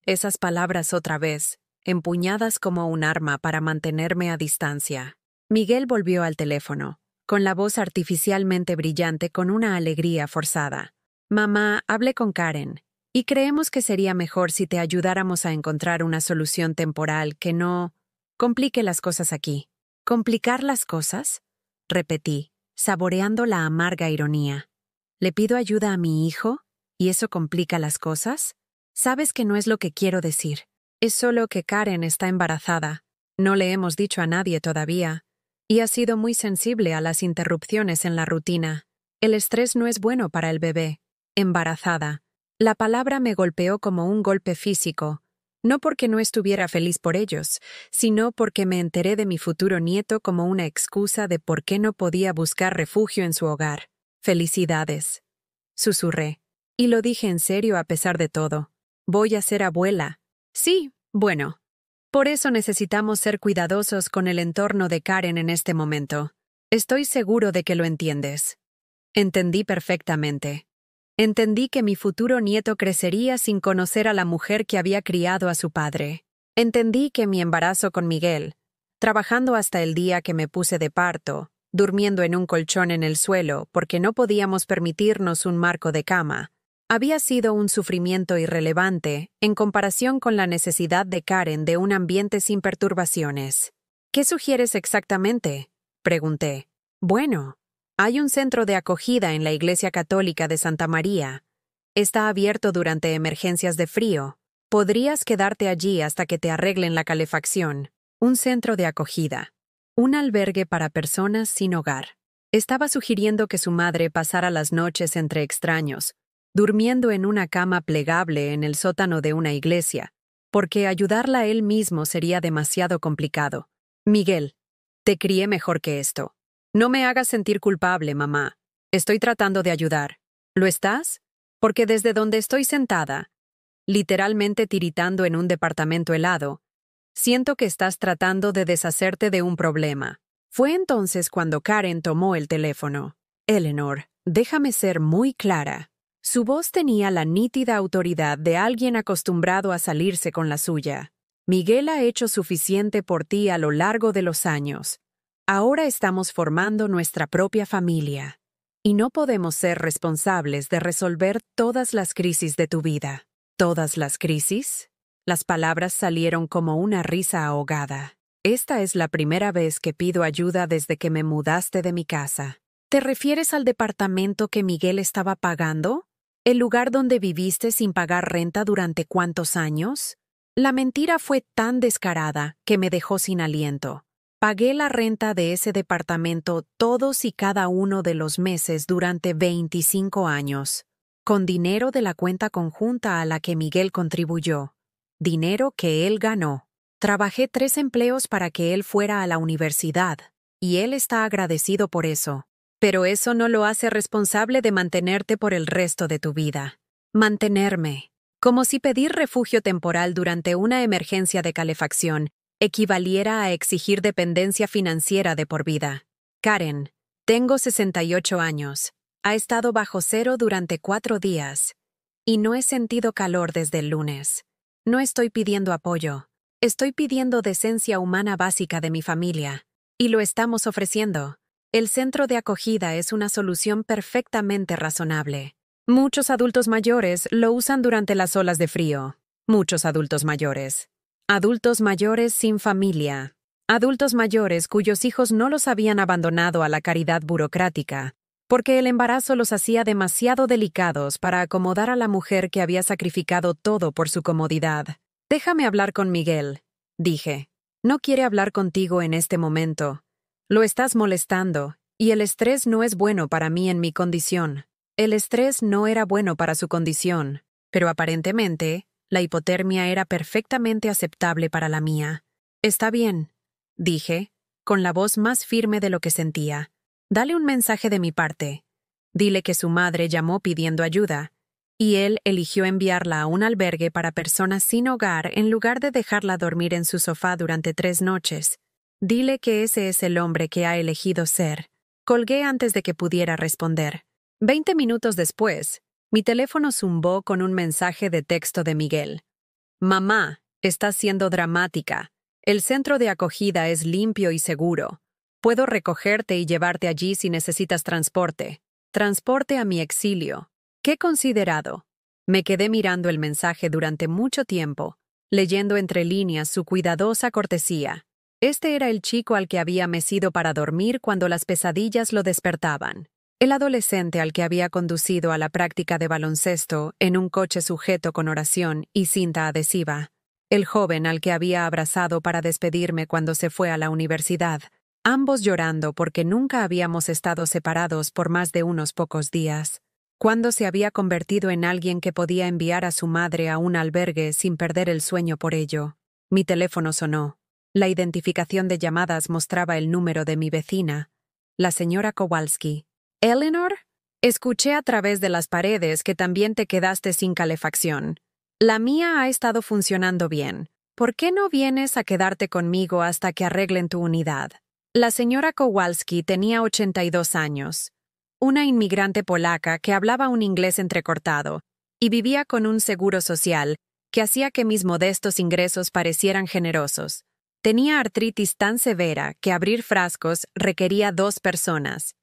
Esas palabras otra vez, empuñadas como un arma para mantenerme a distancia. Miguel volvió al teléfono. con la voz artificialmente brillante con una alegría forzada. Mamá, hablé con Karen, y creemos que sería mejor si te ayudáramos a encontrar una solución temporal que no complique las cosas aquí. ¿Complicar las cosas? Repetí, saboreando la amarga ironía. ¿Le pido ayuda a mi hijo? ¿Y eso complica las cosas? Sabes que no es lo que quiero decir. Es solo que Karen está embarazada. No le hemos dicho a nadie todavía. Y ha sido muy sensible a las interrupciones en la rutina. El estrés no es bueno para el bebé. Embarazada. La palabra me golpeó como un golpe físico. No porque no estuviera feliz por ellos, sino porque me enteré de mi futuro nieto como una excusa de por qué no podía buscar refugio en su hogar. Felicidades. Susurré. Y lo dije en serio a pesar de todo. Voy a ser abuela. Sí, bueno. Por eso necesitamos ser cuidadosos con el entorno de Karen en este momento. Estoy seguro de que lo entiendes. Entendí perfectamente. Entendí que mi futuro nieto crecería sin conocer a la mujer que había criado a su padre. Entendí que mi embarazo con Miguel, trabajando hasta el día que me puse de parto, durmiendo en un colchón en el suelo porque no podíamos permitirnos un marco de cama, había sido un sufrimiento irrelevante en comparación con la necesidad de Karen de un ambiente sin perturbaciones. ¿Qué sugieres exactamente?, pregunté. Bueno, hay un centro de acogida en la Iglesia Católica de Santa María. Está abierto durante emergencias de frío. Podrías quedarte allí hasta que te arreglen la calefacción. Un centro de acogida. Un albergue para personas sin hogar. Estaba sugiriendo que su madre pasara las noches entre extraños, durmiendo en una cama plegable en el sótano de una iglesia, porque ayudarla él mismo sería demasiado complicado. Miguel, te crié mejor que esto. No me hagas sentir culpable, mamá. Estoy tratando de ayudar. ¿Lo estás? Porque desde donde estoy sentada, literalmente tiritando en un departamento helado, siento que estás tratando de deshacerte de un problema. Fue entonces cuando Karen tomó el teléfono. Eleanor, déjame ser muy clara. Su voz tenía la nítida autoridad de alguien acostumbrado a salirse con la suya. Miguel ha hecho suficiente por ti a lo largo de los años. Ahora estamos formando nuestra propia familia. Y no podemos ser responsables de resolver todas las crisis de tu vida. ¿Todas las crisis? Las palabras salieron como una risa ahogada. Esta es la primera vez que pido ayuda desde que me mudaste de mi casa. ¿Te refieres al departamento que Miguel estaba pagando? ¿El lugar donde viviste sin pagar renta durante cuántos años? La mentira fue tan descarada que me dejó sin aliento. Pagué la renta de ese departamento todos y cada uno de los meses durante 25 años, con dinero de la cuenta conjunta a la que Miguel contribuyó, dinero que él ganó. Trabajé 3 empleos para que él fuera a la universidad, y él está agradecido por eso. Pero eso no lo hace responsable de mantenerte por el resto de tu vida. Mantenerme. Como si pedir refugio temporal durante una emergencia de calefacción equivaliera a exigir dependencia financiera de por vida. Karen, tengo 68 años. Ha estado bajo cero durante 4 días. Y no he sentido calor desde el lunes. No estoy pidiendo apoyo. Estoy pidiendo decencia humana básica de mi familia. Y lo estamos ofreciendo. El centro de acogida es una solución perfectamente razonable. Muchos adultos mayores lo usan durante las olas de frío. Muchos adultos mayores. Adultos mayores sin familia. Adultos mayores cuyos hijos no los habían abandonado a la caridad burocrática, porque el embarazo los hacía demasiado delicados para acomodar a la mujer que había sacrificado todo por su comodidad. Déjame hablar con Miguel, dije. No quiere hablar contigo en este momento. Lo estás molestando, y el estrés no es bueno para mí en mi condición. El estrés no era bueno para su condición, pero aparentemente, la hipotermia era perfectamente aceptable para la mía. Está bien, dije, con la voz más firme de lo que sentía. Dale un mensaje de mi parte. Dile que su madre llamó pidiendo ayuda, y él eligió enviarla a un albergue para personas sin hogar en lugar de dejarla dormir en su sofá durante 3 noches. Dile que ese es el hombre que ha elegido ser. Colgué antes de que pudiera responder. 20 minutos después, mi teléfono zumbó con un mensaje de texto de Miguel. Mamá, estás siendo dramática. El centro de acogida es limpio y seguro. Puedo recogerte y llevarte allí si necesitas transporte. Transporte a mi exilio. ¡Qué considerado! Me quedé mirando el mensaje durante mucho tiempo, leyendo entre líneas su cuidadosa cortesía. Este era el chico al que había mecido para dormir cuando las pesadillas lo despertaban. El adolescente al que había conducido a la práctica de baloncesto en un coche sujeto con oración y cinta adhesiva. El joven al que había abrazado para despedirme cuando se fue a la universidad, ambos llorando porque nunca habíamos estado separados por más de unos pocos días. Cuando se había convertido en alguien que podía enviar a su madre a un albergue sin perder el sueño por ello. Mi teléfono sonó. La identificación de llamadas mostraba el número de mi vecina, la señora Kowalski. «¿Eleanor?» Escuché a través de las paredes que también te quedaste sin calefacción. La mía ha estado funcionando bien. ¿Por qué no vienes a quedarte conmigo hasta que arreglen tu unidad? La señora Kowalski tenía 82 años. Una inmigrante polaca que hablaba un inglés entrecortado y vivía con un seguro social que hacía que mis modestos ingresos parecieran generosos. Tenía artritis tan severa que abrir frascos requería 2 personas,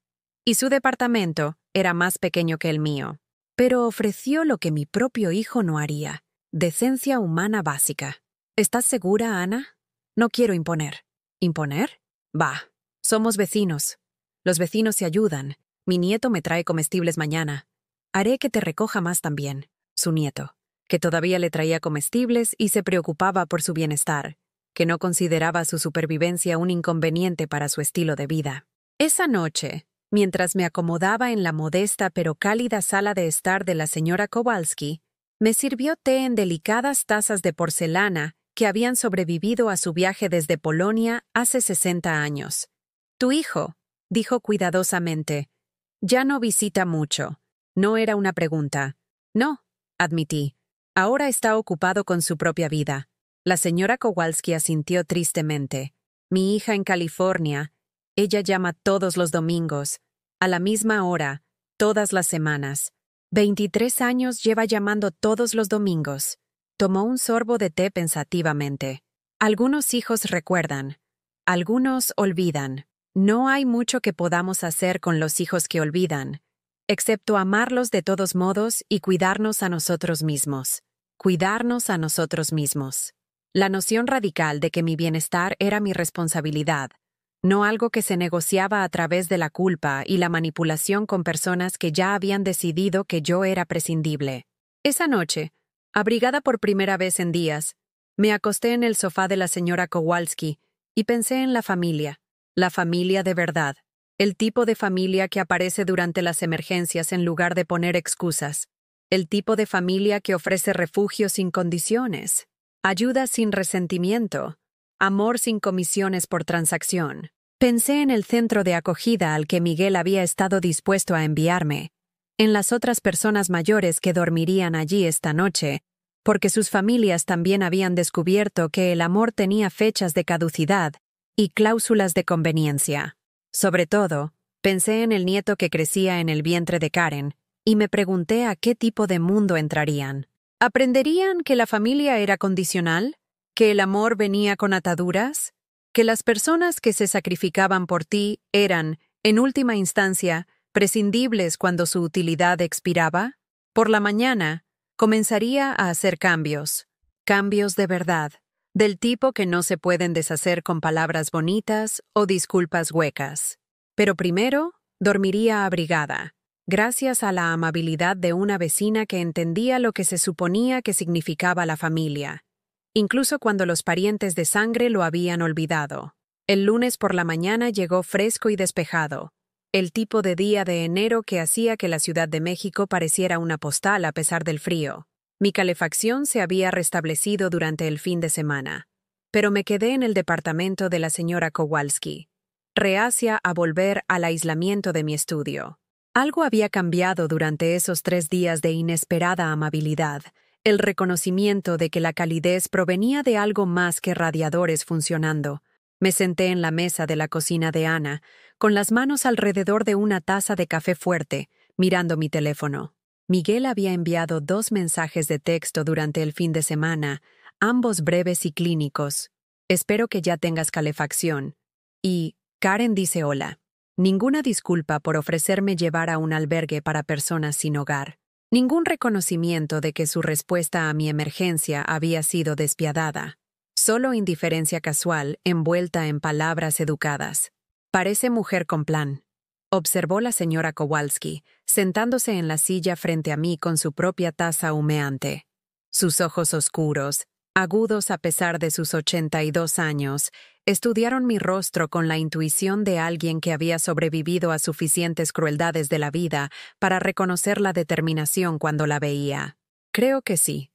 y su departamento era más pequeño que el mío. Pero ofreció lo que mi propio hijo no haría: decencia humana básica. ¿Estás segura, Ana? No quiero imponer. ¿Imponer? Bah, somos vecinos. Los vecinos se ayudan. Mi nieto me trae comestibles mañana. Haré que te recoja más también. Su nieto, que todavía le traía comestibles y se preocupaba por su bienestar, que no consideraba su supervivencia un inconveniente para su estilo de vida. Esa noche, mientras me acomodaba en la modesta pero cálida sala de estar de la señora Kowalski, me sirvió té en delicadas tazas de porcelana que habían sobrevivido a su viaje desde Polonia hace 60 años. «Tu hijo», dijo cuidadosamente, «ya no visita mucho». No era una pregunta. «No», admití. «Ahora está ocupado con su propia vida». La señora Kowalski asintió tristemente. «Mi hija en California. Ella llama todos los domingos, a la misma hora, todas las semanas. 23 años lleva llamando todos los domingos». Tomó un sorbo de té pensativamente. «Algunos hijos recuerdan. Algunos olvidan. No hay mucho que podamos hacer con los hijos que olvidan, excepto amarlos de todos modos y cuidarnos a nosotros mismos. Cuidarnos a nosotros mismos». La noción radical de que mi bienestar era mi responsabilidad, no algo que se negociaba a través de la culpa y la manipulación con personas que ya habían decidido que yo era prescindible. Esa noche, abrigada por primera vez en días, me acosté en el sofá de la señora Kowalski y pensé en la familia de verdad, el tipo de familia que aparece durante las emergencias en lugar de poner excusas, el tipo de familia que ofrece refugio sin condiciones, ayuda sin resentimiento, amor sin comisiones por transacción. Pensé en el centro de acogida al que Miguel había estado dispuesto a enviarme, en las otras personas mayores que dormirían allí esta noche, porque sus familias también habían descubierto que el amor tenía fechas de caducidad y cláusulas de conveniencia. Sobre todo, pensé en el nieto que crecía en el vientre de Karen, y me pregunté a qué tipo de mundo entrarían. ¿Aprenderían que la familia era condicional? ¿Que el amor venía con ataduras? ¿Que las personas que se sacrificaban por ti eran, en última instancia, prescindibles cuando su utilidad expiraba? Por la mañana, comenzaría a hacer cambios de verdad, del tipo que no se pueden deshacer con palabras bonitas o disculpas huecas. Pero primero, dormiría abrigada, gracias a la amabilidad de una vecina que entendía lo que se suponía que significaba la familia, incluso cuando los parientes de sangre lo habían olvidado. El lunes por la mañana llegó fresco y despejado, el tipo de día de enero que hacía que la Ciudad de México pareciera una postal a pesar del frío. Mi calefacción se había restablecido durante el fin de semana, pero me quedé en el departamento de la señora Kowalski, reacia a volver al aislamiento de mi estudio. Algo había cambiado durante esos 3 días de inesperada amabilidad, el reconocimiento de que la calidez provenía de algo más que radiadores funcionando. Me senté en la mesa de la cocina de Ana, con las manos alrededor de una taza de café fuerte, mirando mi teléfono. Miguel había enviado 2 mensajes de texto durante el fin de semana, ambos breves y clínicos. «Espero que ya tengas calefacción» y Karen dice hola. Ninguna disculpa por ofrecerme llevar a un albergue para personas sin hogar. Ningún reconocimiento de que su respuesta a mi emergencia había sido despiadada. Solo indiferencia casual envuelta en palabras educadas. Parece mujer con plan, observó la señora Kowalski, sentándose en la silla frente a mí con su propia taza humeante. Sus ojos oscuros, agudos a pesar de sus 82 años, estudiaron mi rostro con la intuición de alguien que había sobrevivido a suficientes crueldades de la vida para reconocer la determinación cuando la veía. Creo que sí,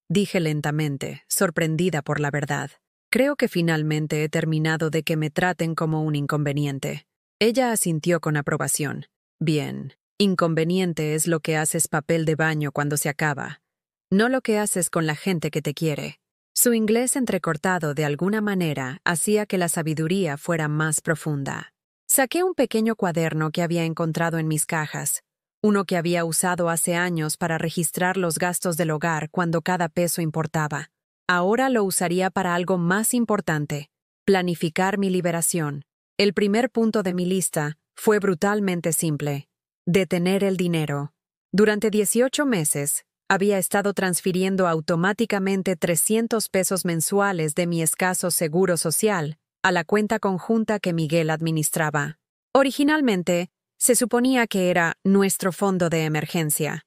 dije lentamente, sorprendida por la verdad. Creo que finalmente he terminado de que me traten como un inconveniente. Ella asintió con aprobación. Bien, inconveniente es lo que haces papel de baño cuando se acaba, no lo que haces con la gente que te quiere. Su inglés entrecortado de alguna manera hacía que la sabiduría fuera más profunda. Saqué un pequeño cuaderno que había encontrado en mis cajas, uno que había usado hace años para registrar los gastos del hogar cuando cada peso importaba. Ahora lo usaría para algo más importante, planificar mi liberación. El primer punto de mi lista fue brutalmente simple: detener el dinero. Durante 18 meses, había estado transfiriendo automáticamente 300 pesos mensuales de mi escaso seguro social a la cuenta conjunta que Miguel administraba. Originalmente, se suponía que era nuestro fondo de emergencia,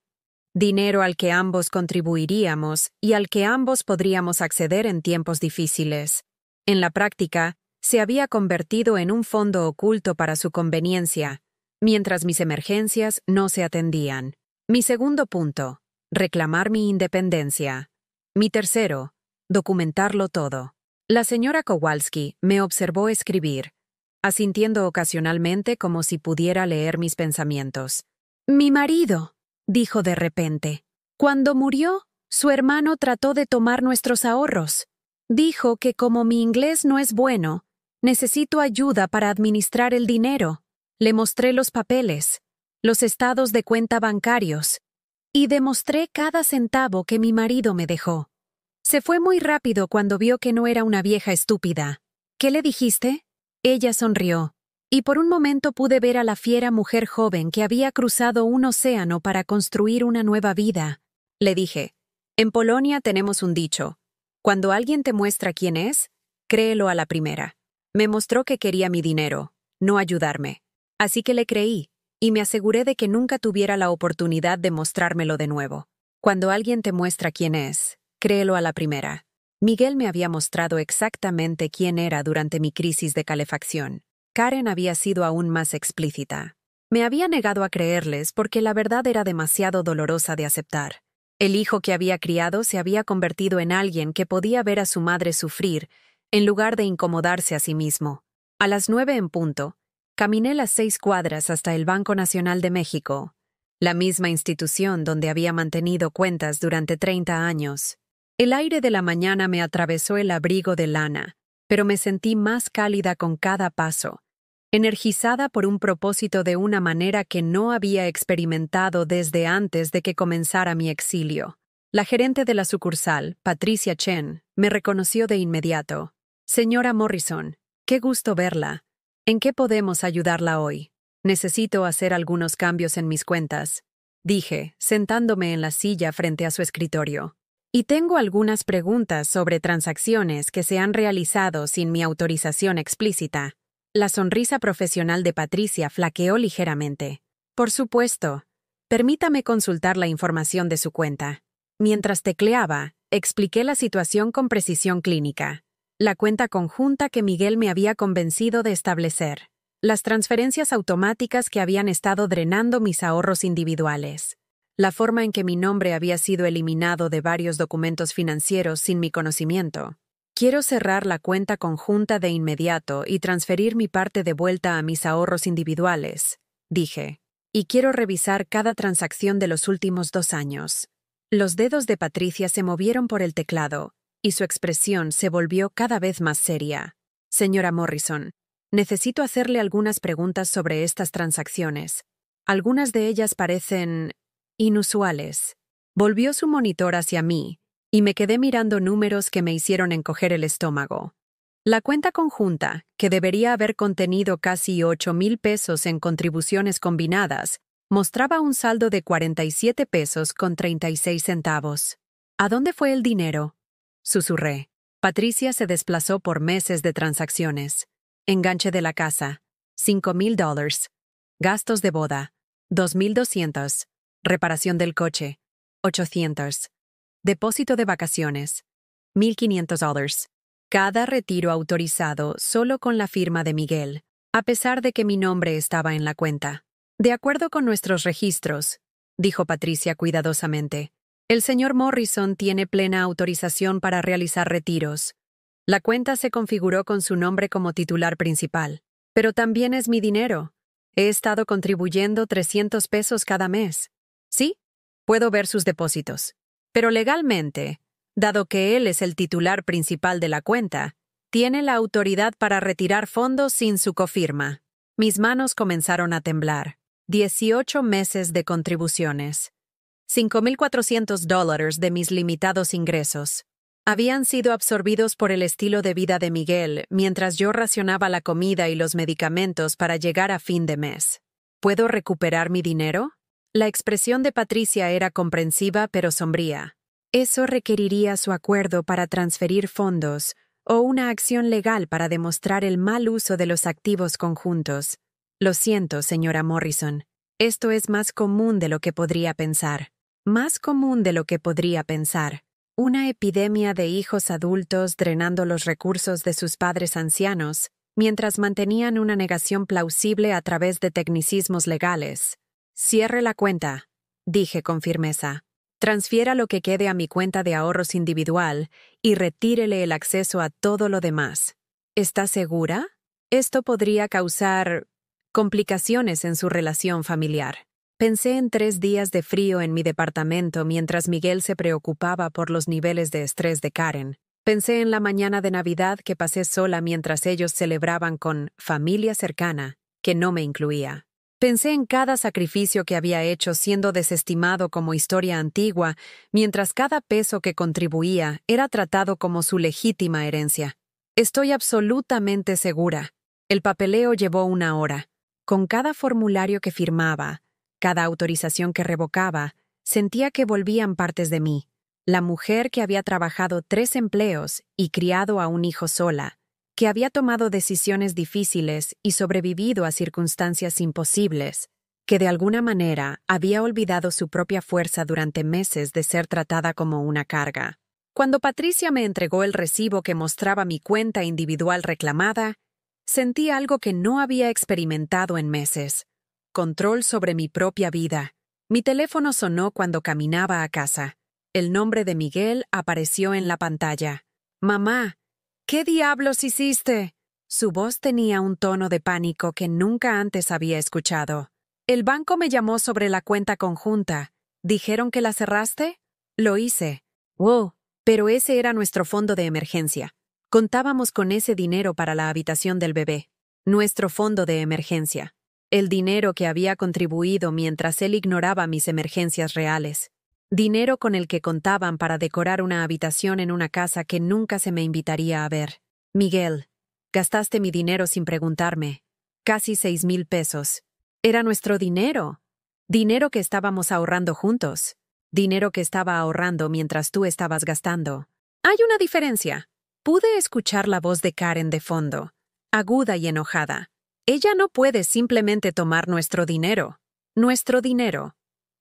dinero al que ambos contribuiríamos y al que ambos podríamos acceder en tiempos difíciles. En la práctica, se había convertido en un fondo oculto para su conveniencia, mientras mis emergencias no se atendían. Mi segundo punto: reclamar mi independencia. Mi tercero: documentarlo todo. La señora Kowalski me observó escribir, asintiendo ocasionalmente como si pudiera leer mis pensamientos. Mi marido, dijo de repente. Cuando murió, su hermano trató de tomar nuestros ahorros. Dijo que como mi inglés no es bueno, necesito ayuda para administrar el dinero. Le mostré los papeles, los estados de cuenta bancarios, y demostré cada centavo que mi marido me dejó. Se fue muy rápido cuando vio que no era una vieja estúpida. ¿Qué le dijiste? Ella sonrió, y por un momento pude ver a la fiera mujer joven que había cruzado un océano para construir una nueva vida. Le dije, en Polonia tenemos un dicho: cuando alguien te muestra quién es, créelo a la primera. Me mostró que quería mi dinero, no ayudarme. Así que le creí, y me aseguré de que nunca tuviera la oportunidad de mostrármelo de nuevo. Cuando alguien te muestra quién es, créelo a la primera. Miguel me había mostrado exactamente quién era durante mi crisis de calefacción. Karen había sido aún más explícita. Me había negado a creerles porque la verdad era demasiado dolorosa de aceptar. El hijo que había criado se había convertido en alguien que podía ver a su madre sufrir, en lugar de incomodarse a sí mismo. A las 9 en punto, caminé las 6 cuadras hasta el Banco Nacional de México, la misma institución donde había mantenido cuentas durante 30 años. El aire de la mañana me atravesó el abrigo de lana, pero me sentí más cálida con cada paso, energizada por un propósito de una manera que no había experimentado desde antes de que comenzara mi exilio. La gerente de la sucursal, Patricia Chen, me reconoció de inmediato. Señora Morrison, qué gusto verla. ¿En qué podemos ayudarla hoy? Necesito hacer algunos cambios en mis cuentas, dije, sentándome en la silla frente a su escritorio. Y tengo algunas preguntas sobre transacciones que se han realizado sin mi autorización explícita. La sonrisa profesional de Patricia flaqueó ligeramente. Por supuesto. Permítame consultar la información de su cuenta. Mientras tecleaba, expliqué la situación con precisión clínica. La cuenta conjunta que Miguel me había convencido de establecer. Las transferencias automáticas que habían estado drenando mis ahorros individuales. La forma en que mi nombre había sido eliminado de varios documentos financieros sin mi conocimiento. Quiero cerrar la cuenta conjunta de inmediato y transferir mi parte de vuelta a mis ahorros individuales, dije. Y quiero revisar cada transacción de los últimos 2 años. Los dedos de Patricia se movieron por el teclado, y su expresión se volvió cada vez más seria. Señora Morrison, necesito hacerle algunas preguntas sobre estas transacciones. Algunas de ellas parecen inusuales. Volvió su monitor hacia mí, y me quedé mirando números que me hicieron encoger el estómago. La cuenta conjunta, que debería haber contenido casi 8,000 pesos en contribuciones combinadas, mostraba un saldo de 47 pesos con 36 centavos. ¿A dónde fue el dinero?, susurré. Patricia se desplazó por meses de transacciones. Enganche de la casa, $5,000. Gastos de boda, 2,200. Reparación del coche, 800. Depósito de vacaciones, $1,500. Cada retiro autorizado solo con la firma de Miguel, a pesar de que mi nombre estaba en la cuenta. De acuerdo con nuestros registros, dijo Patricia cuidadosamente, el señor Morrison tiene plena autorización para realizar retiros. La cuenta se configuró con su nombre como titular principal, pero también es mi dinero. He estado contribuyendo 300 pesos cada mes. Sí, puedo ver sus depósitos. Pero legalmente, dado que él es el titular principal de la cuenta, tiene la autoridad para retirar fondos sin su cofirma. Mis manos comenzaron a temblar. 18 meses de contribuciones. $5,400 de mis limitados ingresos habían sido absorbidos por el estilo de vida de Miguel mientras yo racionaba la comida y los medicamentos para llegar a fin de mes. ¿Puedo recuperar mi dinero? La expresión de Patricia era comprensiva pero sombría. Eso requeriría su acuerdo para transferir fondos o una acción legal para demostrar el mal uso de los activos conjuntos. Lo siento, señora Morrison. Esto es más común de lo que podría pensar. Más común de lo que podría pensar. Una epidemia de hijos adultos drenando los recursos de sus padres ancianos, mientras mantenían una negación plausible a través de tecnicismos legales. Cierre la cuenta, dije con firmeza. Transfiera lo que quede a mi cuenta de ahorros individual y retírele el acceso a todo lo demás. ¿Está segura? Esto podría causar complicaciones en su relación familiar. Pensé en 3 días de frío en mi departamento mientras Miguel se preocupaba por los niveles de estrés de Karen. Pensé en la mañana de Navidad que pasé sola mientras ellos celebraban con familia cercana, que no me incluía. Pensé en cada sacrificio que había hecho siendo desestimado como historia antigua, mientras cada peso que contribuía era tratado como su legítima herencia. Estoy absolutamente segura. El papeleo llevó 1 hora. Con cada formulario que firmaba, cada autorización que revocaba, sentía que volvían partes de mí. La mujer que había trabajado 3 empleos y criado a un hijo sola, que había tomado decisiones difíciles y sobrevivido a circunstancias imposibles, que de alguna manera había olvidado su propia fuerza durante meses de ser tratada como una carga. Cuando Patricia me entregó el recibo que mostraba mi cuenta individual reclamada, sentí algo que no había experimentado en meses. Control sobre mi propia vida. Mi teléfono sonó cuando caminaba a casa. El nombre de Miguel apareció en la pantalla. «Mamá, ¿qué diablos hiciste?». Su voz tenía un tono de pánico que nunca antes había escuchado. «El banco me llamó sobre la cuenta conjunta. ¿Dijeron que la cerraste?». «Lo hice». «Wow, pero ese era nuestro fondo de emergencia. Contábamos con ese dinero para la habitación del bebé. Nuestro fondo de emergencia. El dinero que había contribuido mientras él ignoraba mis emergencias reales. Dinero con el que contaban para decorar una habitación en una casa que nunca se me invitaría a ver. Miguel, gastaste mi dinero sin preguntarme. Casi 6,000 pesos. Era nuestro dinero. Dinero que estábamos ahorrando juntos. Dinero que estaba ahorrando mientras tú estabas gastando. Hay una diferencia. Pude escuchar la voz de Karen de fondo, aguda y enojada. Ella no puede simplemente tomar nuestro dinero. Nuestro dinero.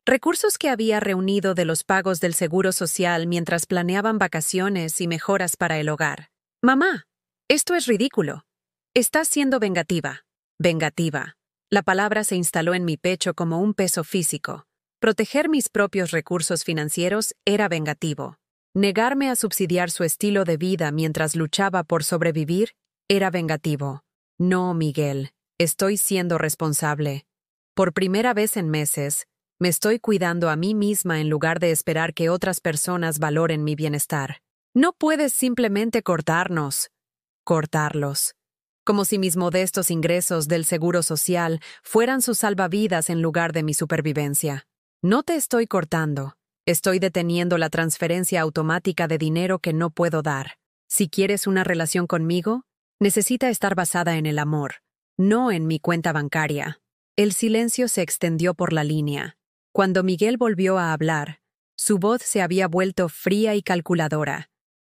Recursos que había reunido de los pagos del seguro social mientras planeaban vacaciones y mejoras para el hogar. Mamá, esto es ridículo. Estás siendo vengativa. Vengativa. La palabra se instaló en mi pecho como un peso físico. Proteger mis propios recursos financieros era vengativo. Negarme a subsidiar su estilo de vida mientras luchaba por sobrevivir era vengativo. No, Miguel, estoy siendo responsable. Por primera vez en meses, me estoy cuidando a mí misma en lugar de esperar que otras personas valoren mi bienestar. No puedes simplemente cortarnos. Cortarlos. Como si mis modestos ingresos del seguro social fueran sus salvavidas en lugar de mi supervivencia. No te estoy cortando. Estoy deteniendo la transferencia automática de dinero que no puedo dar. Si quieres una relación conmigo, Necesita estar basada en el amor, no en mi cuenta bancaria. El silencio se extendió por la línea. Cuando Miguel volvió a hablar, su voz se había vuelto fría y calculadora.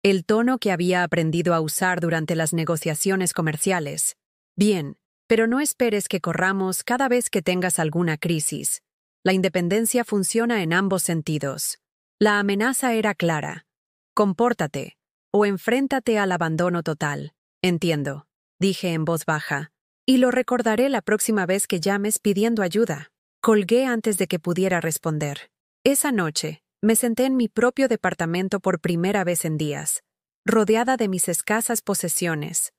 El tono que había aprendido a usar durante las negociaciones comerciales. Bien, pero no esperes que corramos cada vez que tengas alguna crisis. La independencia funciona en ambos sentidos. La amenaza era clara. Compórtate, o enfréntate al abandono total. Entiendo, dije en voz baja, y lo recordaré la próxima vez que llames pidiendo ayuda. Colgué antes de que pudiera responder. Esa noche, me senté en mi propio departamento por primera vez en días, rodeada de mis escasas posesiones,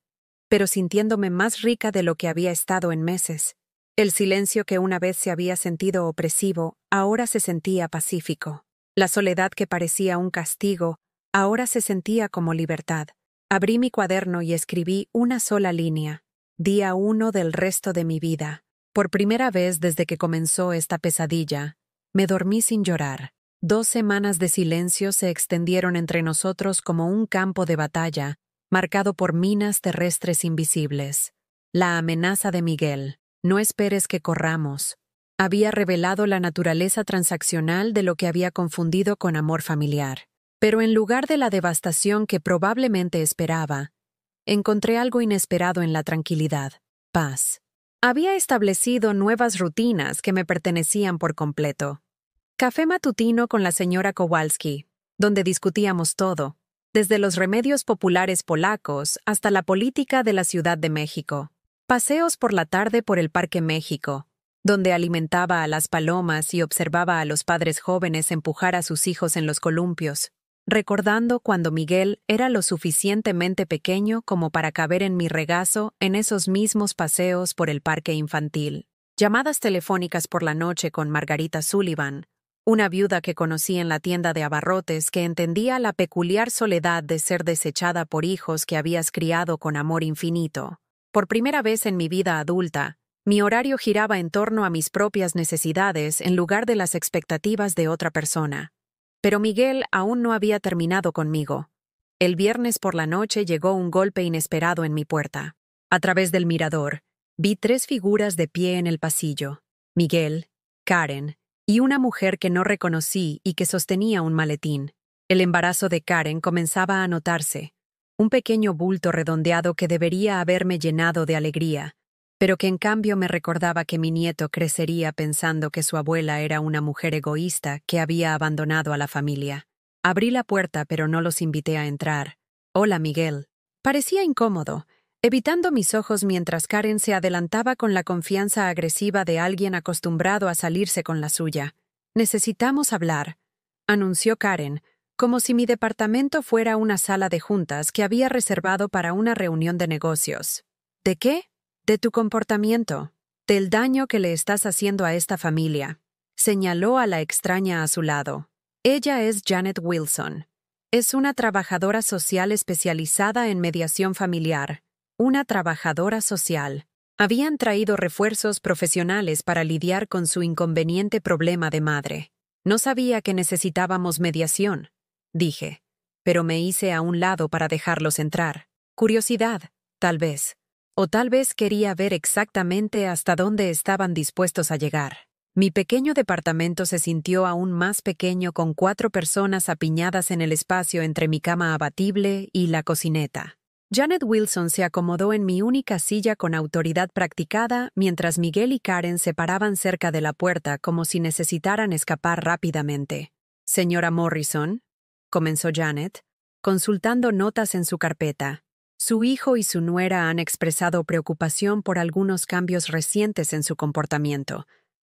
pero sintiéndome más rica de lo que había estado en meses. El silencio que una vez se había sentido opresivo, ahora se sentía pacífico. La soledad que parecía un castigo, ahora se sentía como libertad. Abrí mi cuaderno y escribí una sola línea. Día 1 del resto de mi vida. Por primera vez desde que comenzó esta pesadilla, me dormí sin llorar. 2 semanas de silencio se extendieron entre nosotros como un campo de batalla, marcado por minas terrestres invisibles. La amenaza de Miguel. No esperes que corramos. Había revelado la naturaleza transaccional de lo que había confundido con amor familiar. Pero en lugar de la devastación que probablemente esperaba, encontré algo inesperado en la tranquilidad, paz. Había establecido nuevas rutinas que me pertenecían por completo. Café matutino con la señora Kowalski, donde discutíamos todo, desde los remedios populares polacos hasta la política de la Ciudad de México. Paseos por la tarde por el Parque México, donde alimentaba a las palomas y observaba a los padres jóvenes empujar a sus hijos en los columpios, recordando cuando Miguel era lo suficientemente pequeño como para caber en mi regazo en esos mismos paseos por el parque infantil. Llamadas telefónicas por la noche con Margarita Sullivan, una viuda que conocí en la tienda de abarrotes que entendía la peculiar soledad de ser desechada por hijos que habías criado con amor infinito. Por primera vez en mi vida adulta, mi horario giraba en torno a mis propias necesidades en lugar de las expectativas de otra persona. Pero Miguel aún no había terminado conmigo. El viernes por la noche llegó un golpe inesperado en mi puerta. A través del mirador, vi 3 figuras de pie en el pasillo: Miguel, Karen y una mujer que no reconocí y que sostenía un maletín. El embarazo de Karen comenzaba a notarse, un pequeño bulto redondeado que debería haberme llenado de alegría, pero que en cambio me recordaba que mi nieto crecería pensando que su abuela era una mujer egoísta que había abandonado a la familia. Abrí la puerta, pero no los invité a entrar. Hola, Miguel. Parecía incómodo, evitando mis ojos mientras Karen se adelantaba con la confianza agresiva de alguien acostumbrado a salirse con la suya. Necesitamos hablar, anunció Karen, como si mi departamento fuera una sala de juntas que había reservado para una reunión de negocios. ¿De qué? De tu comportamiento, del daño que le estás haciendo a esta familia. Señaló a la extraña a su lado. Ella es Janet Wilson. Es una trabajadora social especializada en mediación familiar. Una trabajadora social. Habían traído refuerzos profesionales para lidiar con su inconveniente problema de madre. No sabía que necesitábamos mediación, dije, pero me hice a un lado para dejarlos entrar. Curiosidad, tal vez. O tal vez quería ver exactamente hasta dónde estaban dispuestos a llegar. Mi pequeño departamento se sintió aún más pequeño con 4 personas apiñadas en el espacio entre mi cama abatible y la cocineta. Janet Wilson se acomodó en mi única silla con autoridad practicada mientras Miguel y Karen se paraban cerca de la puerta como si necesitaran escapar rápidamente. «Señora Morrison», comenzó Janet, consultando notas en su carpeta. Su hijo y su nuera han expresado preocupación por algunos cambios recientes en su comportamiento.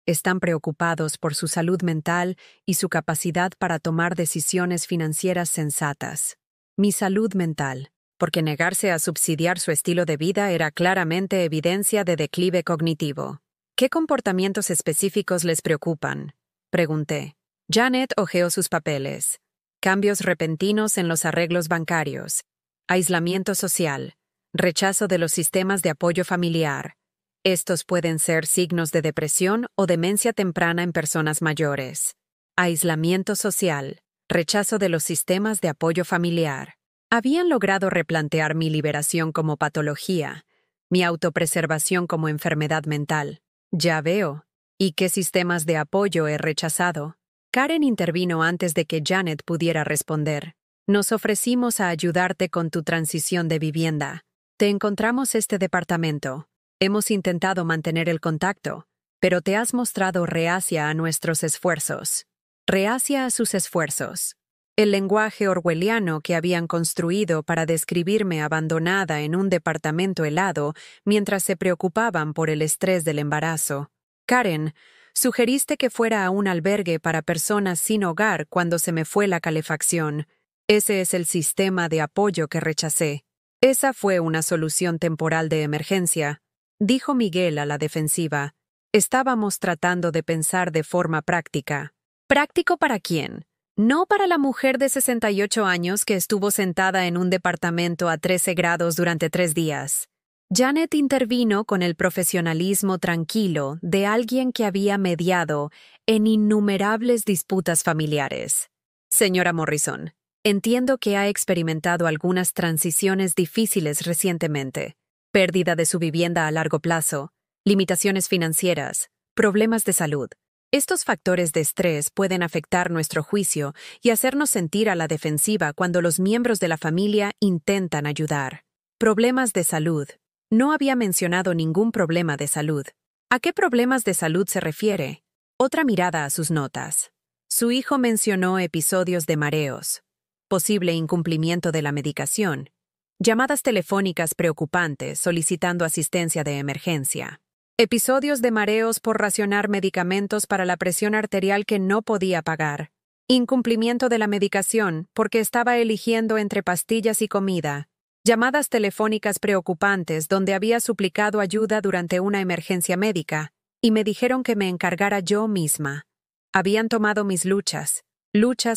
Están preocupados por su salud mental y su capacidad para tomar decisiones financieras sensatas. Mi salud mental, porque negarse a subsidiar su estilo de vida era claramente evidencia de declive cognitivo. ¿Qué comportamientos específicos les preocupan?, pregunté. Janet hojeó sus papeles. Cambios repentinos en los arreglos bancarios. Aislamiento social. Rechazo de los sistemas de apoyo familiar. Estos pueden ser signos de depresión o demencia temprana en personas mayores. Aislamiento social. Rechazo de los sistemas de apoyo familiar. Habían logrado replantear mi liberación como patología, mi autopreservación como enfermedad mental. Ya veo. ¿Y qué sistemas de apoyo he rechazado? Karen intervino antes de que Janet pudiera responder. Nos ofrecimos a ayudarte con tu transición de vivienda. Te encontramos este departamento. Hemos intentado mantener el contacto, pero te has mostrado reacia a nuestros esfuerzos. Reacia a sus esfuerzos. El lenguaje orwelliano que habían construido para describirme abandonada en un departamento helado mientras se preocupaban por el estrés del embarazo. Karen, sugeriste que fuera a un albergue para personas sin hogar cuando se me fue la calefacción. Ese es el sistema de apoyo que rechacé. Esa fue una solución temporal de emergencia, dijo Miguel a la defensiva. Estábamos tratando de pensar de forma práctica. ¿Práctico para quién? No para la mujer de 68 años que estuvo sentada en un departamento a 13 grados durante 3 días. Janet intervino con el profesionalismo tranquilo de alguien que había mediado en innumerables disputas familiares. Señora Morrison, entiendo que ha experimentado algunas transiciones difíciles recientemente. Pérdida de su vivienda a largo plazo, limitaciones financieras, problemas de salud. Estos factores de estrés pueden afectar nuestro juicio y hacernos sentir a la defensiva cuando los miembros de la familia intentan ayudar. Problemas de salud. No había mencionado ningún problema de salud. ¿A qué problemas de salud se refiere? Otra mirada a sus notas. Su hijo mencionó episodios de mareos, posible incumplimiento de la medicación, llamadas telefónicas preocupantes solicitando asistencia de emergencia. Episodios de mareos por racionar medicamentos para la presión arterial que no podía pagar. Incumplimiento de la medicación porque estaba eligiendo entre pastillas y comida. Llamadas telefónicas preocupantes donde había suplicado ayuda durante una emergencia médica y me dijeron que me encargara yo misma. Habían tomado mis luchas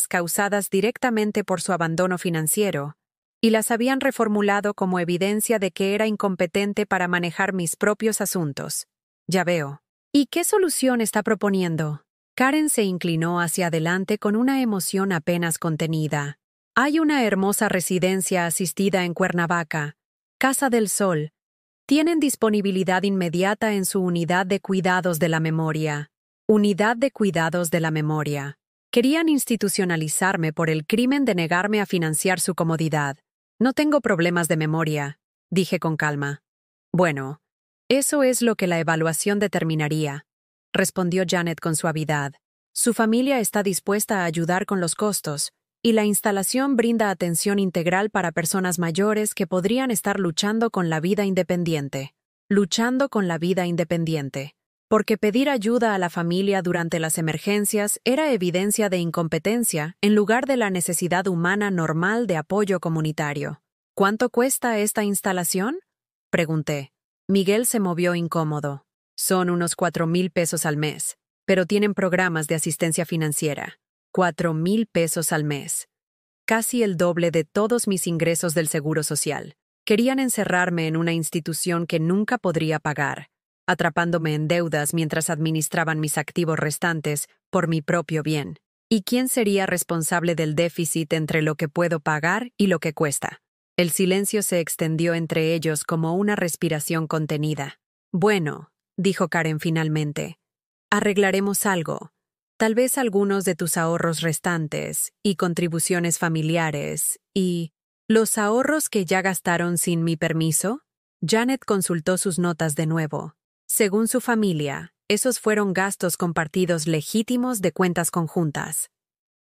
causadas directamente por su abandono financiero, y las habían reformulado como evidencia de que era incompetente para manejar mis propios asuntos. Ya veo. ¿Y qué solución está proponiendo? Karen se inclinó hacia adelante con una emoción apenas contenida. Hay una hermosa residencia asistida en Cuernavaca, Casa del Sol. Tienen disponibilidad inmediata en su unidad de cuidados de la memoria. Unidad de cuidados de la memoria. Querían institucionalizarme por el crimen de negarme a financiar su comodidad. No tengo problemas de memoria, dije con calma. Bueno, eso es lo que la evaluación determinaría, respondió Janet con suavidad. Su familia está dispuesta a ayudar con los costos, y la instalación brinda atención integral para personas mayores que podrían estar luchando con la vida independiente. Luchando con la vida independiente. Porque pedir ayuda a la familia durante las emergencias era evidencia de incompetencia en lugar de la necesidad humana normal de apoyo comunitario. ¿Cuánto cuesta esta instalación? Pregunté. Miguel se movió incómodo. Son unos 4,000 pesos al mes, pero tienen programas de asistencia financiera. 4,000 pesos al mes. Casi el doble de todos mis ingresos del Seguro Social. Querían encerrarme en una institución que nunca podría pagar, atrapándome en deudas mientras administraban mis activos restantes por mi propio bien. ¿Y quién sería responsable del déficit entre lo que puedo pagar y lo que cuesta? El silencio se extendió entre ellos como una respiración contenida. Bueno, dijo Karen finalmente, arreglaremos algo. Tal vez algunos de tus ahorros restantes y contribuciones familiares y... ¿Los ahorros que ya gastaron sin mi permiso? Janet consultó sus notas de nuevo. Según su familia, esos fueron gastos compartidos legítimos de cuentas conjuntas.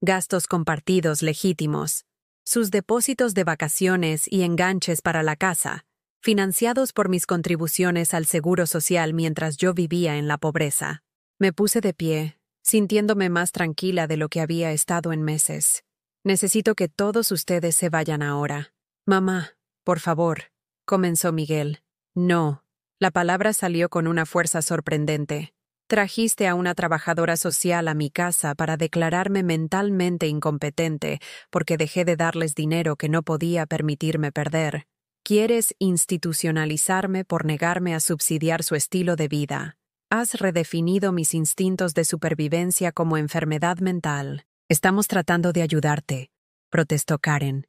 Gastos compartidos legítimos. Sus depósitos de vacaciones y enganches para la casa, financiados por mis contribuciones al Seguro Social mientras yo vivía en la pobreza. Me puse de pie, sintiéndome más tranquila de lo que había estado en meses. Necesito que todos ustedes se vayan ahora. Mamá, por favor, comenzó Miguel. No. La palabra salió con una fuerza sorprendente. Trajiste a una trabajadora social a mi casa para declararme mentalmente incompetente porque dejé de darles dinero que no podía permitirme perder. Quieres institucionalizarme por negarme a subsidiar su estilo de vida. Has redefinido mis instintos de supervivencia como enfermedad mental. Estamos tratando de ayudarte, protestó Karen.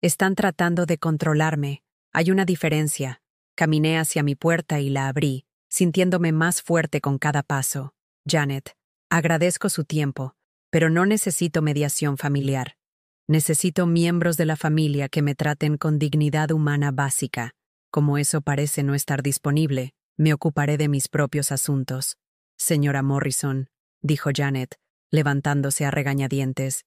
Están tratando de controlarme. Hay una diferencia. Caminé hacia mi puerta y la abrí, sintiéndome más fuerte con cada paso. Janet, agradezco su tiempo, pero no necesito mediación familiar. Necesito miembros de la familia que me traten con dignidad humana básica. Como eso parece no estar disponible, me ocuparé de mis propios asuntos. Señora Morrison, dijo Janet, levantándose a regañadientes.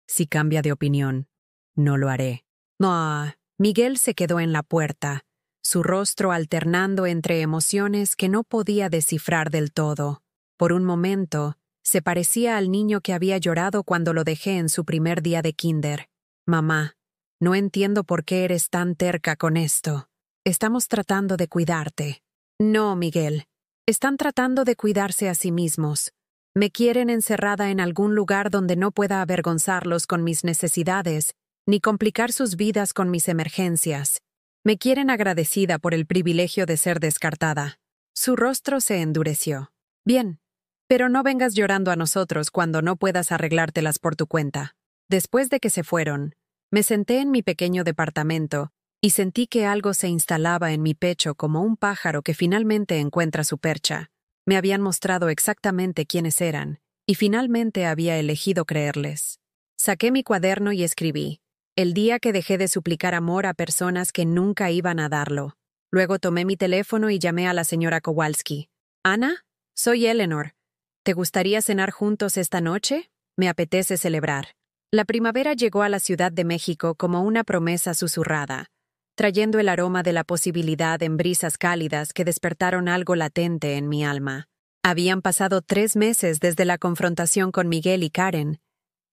Si cambia de opinión, no lo haré. No, Miguel se quedó en la puerta, su rostro alternando entre emociones que no podía descifrar del todo. Por un momento, se parecía al niño que había llorado cuando lo dejé en su primer día de kinder. Mamá, no entiendo por qué eres tan terca con esto. Estamos tratando de cuidarte. No, Miguel. Están tratando de cuidarse a sí mismos. Me quieren encerrada en algún lugar donde no pueda avergonzarlos con mis necesidades, ni complicar sus vidas con mis emergencias. Me quieren agradecida por el privilegio de ser descartada. Su rostro se endureció. Bien, pero no vengas llorando a nosotros cuando no puedas arreglártelas por tu cuenta. Después de que se fueron, me senté en mi pequeño departamento y sentí que algo se instalaba en mi pecho como un pájaro que finalmente encuentra su percha. Me habían mostrado exactamente quiénes eran, y finalmente había elegido creerles. Saqué mi cuaderno y escribí: el día que dejé de suplicar amor a personas que nunca iban a darlo. Luego tomé mi teléfono y llamé a la señora Kowalski. «Ana, soy Eleanor. ¿Te gustaría cenar juntos esta noche? Me apetece celebrar». La primavera llegó a la Ciudad de México como una promesa susurrada, trayendo el aroma de la posibilidad en brisas cálidas que despertaron algo latente en mi alma. Habían pasado 3 meses desde la confrontación con Miguel y Karen,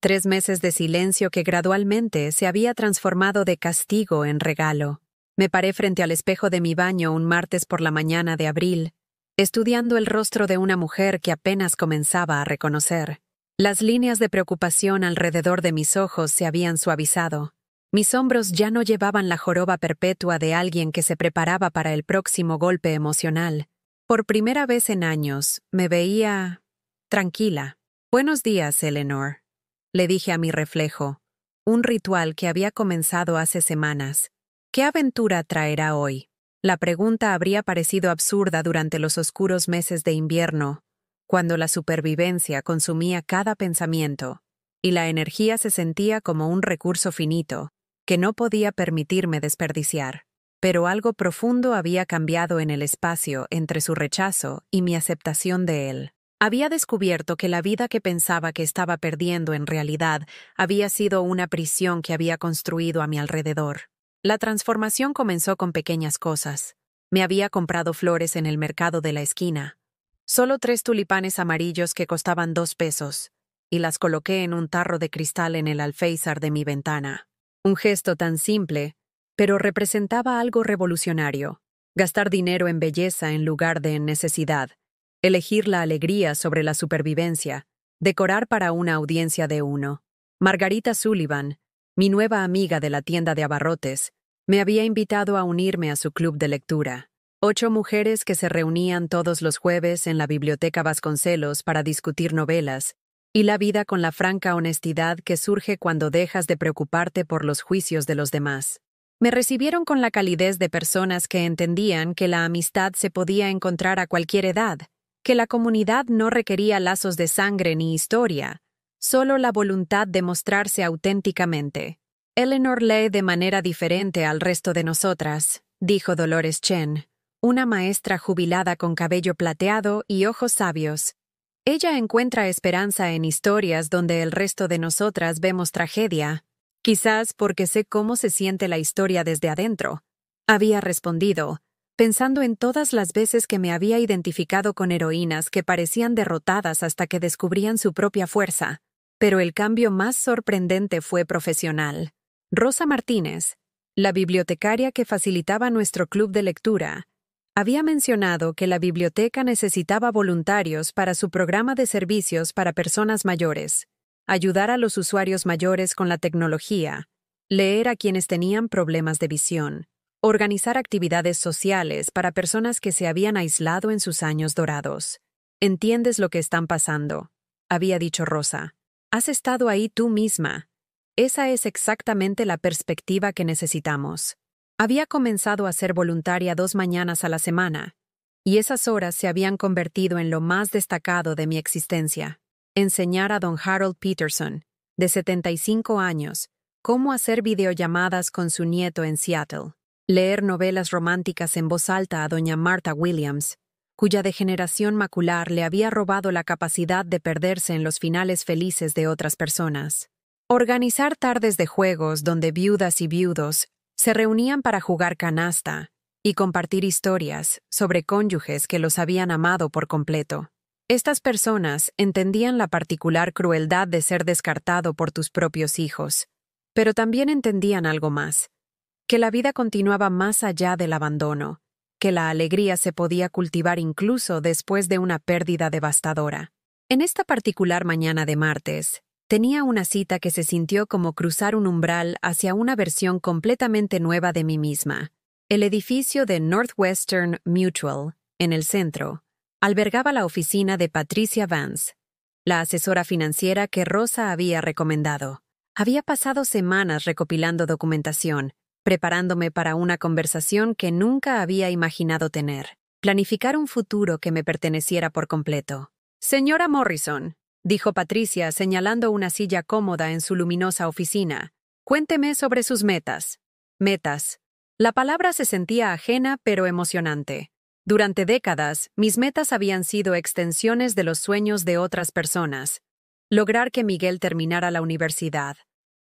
3 meses de silencio que gradualmente se había transformado de castigo en regalo. Me paré frente al espejo de mi baño un martes por la mañana de abril, estudiando el rostro de una mujer que apenas comenzaba a reconocer. Las líneas de preocupación alrededor de mis ojos se habían suavizado. Mis hombros ya no llevaban la joroba perpetua de alguien que se preparaba para el próximo golpe emocional. Por primera vez en años, me veía tranquila. «Buenos días, Eleanor», le dije a mi reflejo, un ritual que había comenzado hace semanas. ¿Qué aventura traerá hoy? La pregunta habría parecido absurda durante los oscuros meses de invierno, cuando la supervivencia consumía cada pensamiento, y la energía se sentía como un recurso finito, que no podía permitirme desperdiciar. Pero algo profundo había cambiado en el espacio entre su rechazo y mi aceptación de él. Había descubierto que la vida que pensaba que estaba perdiendo en realidad había sido una prisión que había construido a mi alrededor. La transformación comenzó con pequeñas cosas. Me había comprado flores en el mercado de la esquina. Solo 3 tulipanes amarillos que costaban 2 pesos, y las coloqué en un tarro de cristal en el alféizar de mi ventana. Un gesto tan simple, pero representaba algo revolucionario. Gastar dinero en belleza en lugar de en necesidad. Elegir la alegría sobre la supervivencia. Decorar para una audiencia de 1. Margarita Sullivan, mi nueva amiga de la tienda de abarrotes, me había invitado a unirme a su club de lectura. 8 mujeres que se reunían todos los jueves en la Biblioteca Vasconcelos para discutir novelas, y la vida con la franca honestidad que surge cuando dejas de preocuparte por los juicios de los demás. Me recibieron con la calidez de personas que entendían que la amistad se podía encontrar a cualquier edad, que la comunidad no requería lazos de sangre ni historia, solo la voluntad de mostrarse auténticamente. Eleanor lee de manera diferente al resto de nosotras, dijo Dolores Chen, una maestra jubilada con cabello plateado y ojos sabios. Ella encuentra esperanza en historias donde el resto de nosotras vemos tragedia. Quizás porque sé cómo se siente la historia desde adentro. Había respondido, pensando en todas las veces que me había identificado con heroínas que parecían derrotadas hasta que descubrían su propia fuerza. Pero el cambio más sorprendente fue profesional. Rosa Martínez, la bibliotecaria que facilitaba nuestro club de lectura, había mencionado que la biblioteca necesitaba voluntarios para su programa de servicios para personas mayores, ayudar a los usuarios mayores con la tecnología, leer a quienes tenían problemas de visión, organizar actividades sociales para personas que se habían aislado en sus años dorados. «Entiendes lo que están pasando», había dicho Rosa. «Has estado ahí tú misma. Esa es exactamente la perspectiva que necesitamos. Había comenzado a ser voluntaria 2 mañanas a la semana, y esas horas se habían convertido en lo más destacado de mi existencia. Enseñar a don Harold Peterson, de 75 años, cómo hacer videollamadas con su nieto en Seattle. Leer novelas románticas en voz alta a doña Martha Williams, cuya degeneración macular le había robado la capacidad de perderse en los finales felices de otras personas. Organizar tardes de juegos donde viudas y viudos se reunían para jugar canasta y compartir historias sobre cónyuges que los habían amado por completo. Estas personas entendían la particular crueldad de ser descartado por tus propios hijos, pero también entendían algo más, que la vida continuaba más allá del abandono, que la alegría se podía cultivar incluso después de una pérdida devastadora. En esta particular mañana de martes, tenía una cita que se sintió como cruzar un umbral hacia una versión completamente nueva de mí misma. El edificio de Northwestern Mutual, en el centro, albergaba la oficina de Patricia Vance, la asesora financiera que Rosa había recomendado. Había pasado semanas recopilando documentación, preparándome para una conversación que nunca había imaginado tener, planificar un futuro que me perteneciera por completo. «Señora Morrison», dijo Patricia señalando una silla cómoda en su luminosa oficina, «cuénteme sobre sus metas». Metas. La palabra se sentía ajena pero emocionante. Durante décadas, mis metas habían sido extensiones de los sueños de otras personas. Lograr que Miguel terminara la universidad,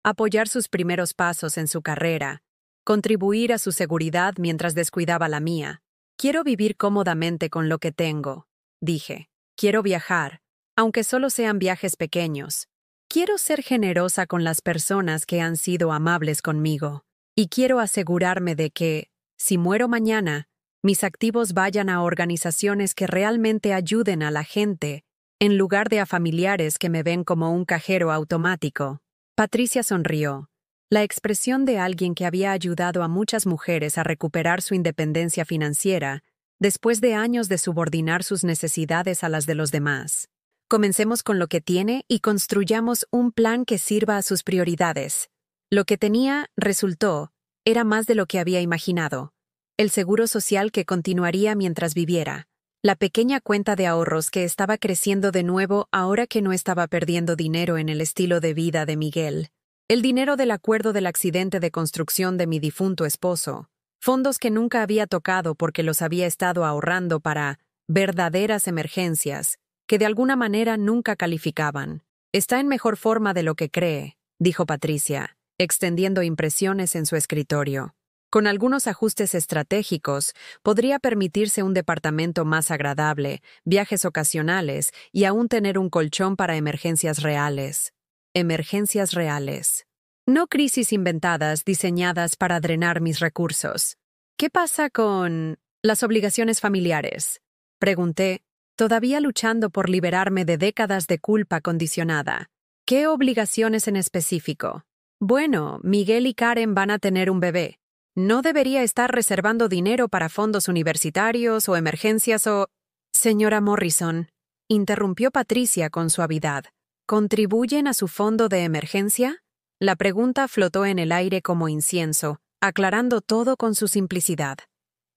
apoyar sus primeros pasos en su carrera, contribuir a su seguridad mientras descuidaba la mía. Quiero vivir cómodamente con lo que tengo, dije. Quiero viajar, aunque solo sean viajes pequeños. Quiero ser generosa con las personas que han sido amables conmigo. Y quiero asegurarme de que, si muero mañana, mis activos vayan a organizaciones que realmente ayuden a la gente, en lugar de a familiares que me ven como un cajero automático. Patricia sonrió. La expresión de alguien que había ayudado a muchas mujeres a recuperar su independencia financiera, después de años de subordinar sus necesidades a las de los demás. Comencemos con lo que tiene y construyamos un plan que sirva a sus prioridades. Lo que tenía, resultó, era más de lo que había imaginado. El seguro social que continuaría mientras viviera. La pequeña cuenta de ahorros que estaba creciendo de nuevo ahora que no estaba perdiendo dinero en el estilo de vida de Miguel. El dinero del acuerdo del accidente de construcción de mi difunto esposo. Fondos que nunca había tocado porque los había estado ahorrando para verdaderas emergencias, que de alguna manera nunca calificaban. Está en mejor forma de lo que cree, dijo Patricia, extendiendo impresiones en su escritorio. Con algunos ajustes estratégicos, podría permitirse un departamento más agradable, viajes ocasionales y aún tener un colchón para emergencias reales. Emergencias reales. No crisis inventadas diseñadas para drenar mis recursos. ¿Qué pasa con las obligaciones familiares?, pregunté, todavía luchando por liberarme de décadas de culpa condicionada. ¿Qué obligaciones en específico? Bueno, Miguel y Karen van a tener un bebé. ¿No debería estar reservando dinero para fondos universitarios o emergencias o...? Señora Morrison, interrumpió Patricia con suavidad. ¿Contribuyen a su fondo de emergencia? La pregunta flotó en el aire como incienso, aclarando todo con su simplicidad.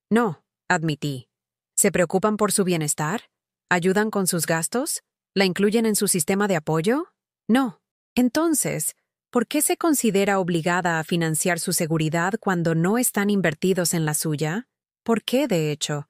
No, admití. ¿Se preocupan por su bienestar? ¿Ayudan con sus gastos? ¿La incluyen en su sistema de apoyo? No. Entonces, ¿por qué se considera obligada a financiar su seguridad cuando no están invertidos en la suya? ¿Por qué, de hecho?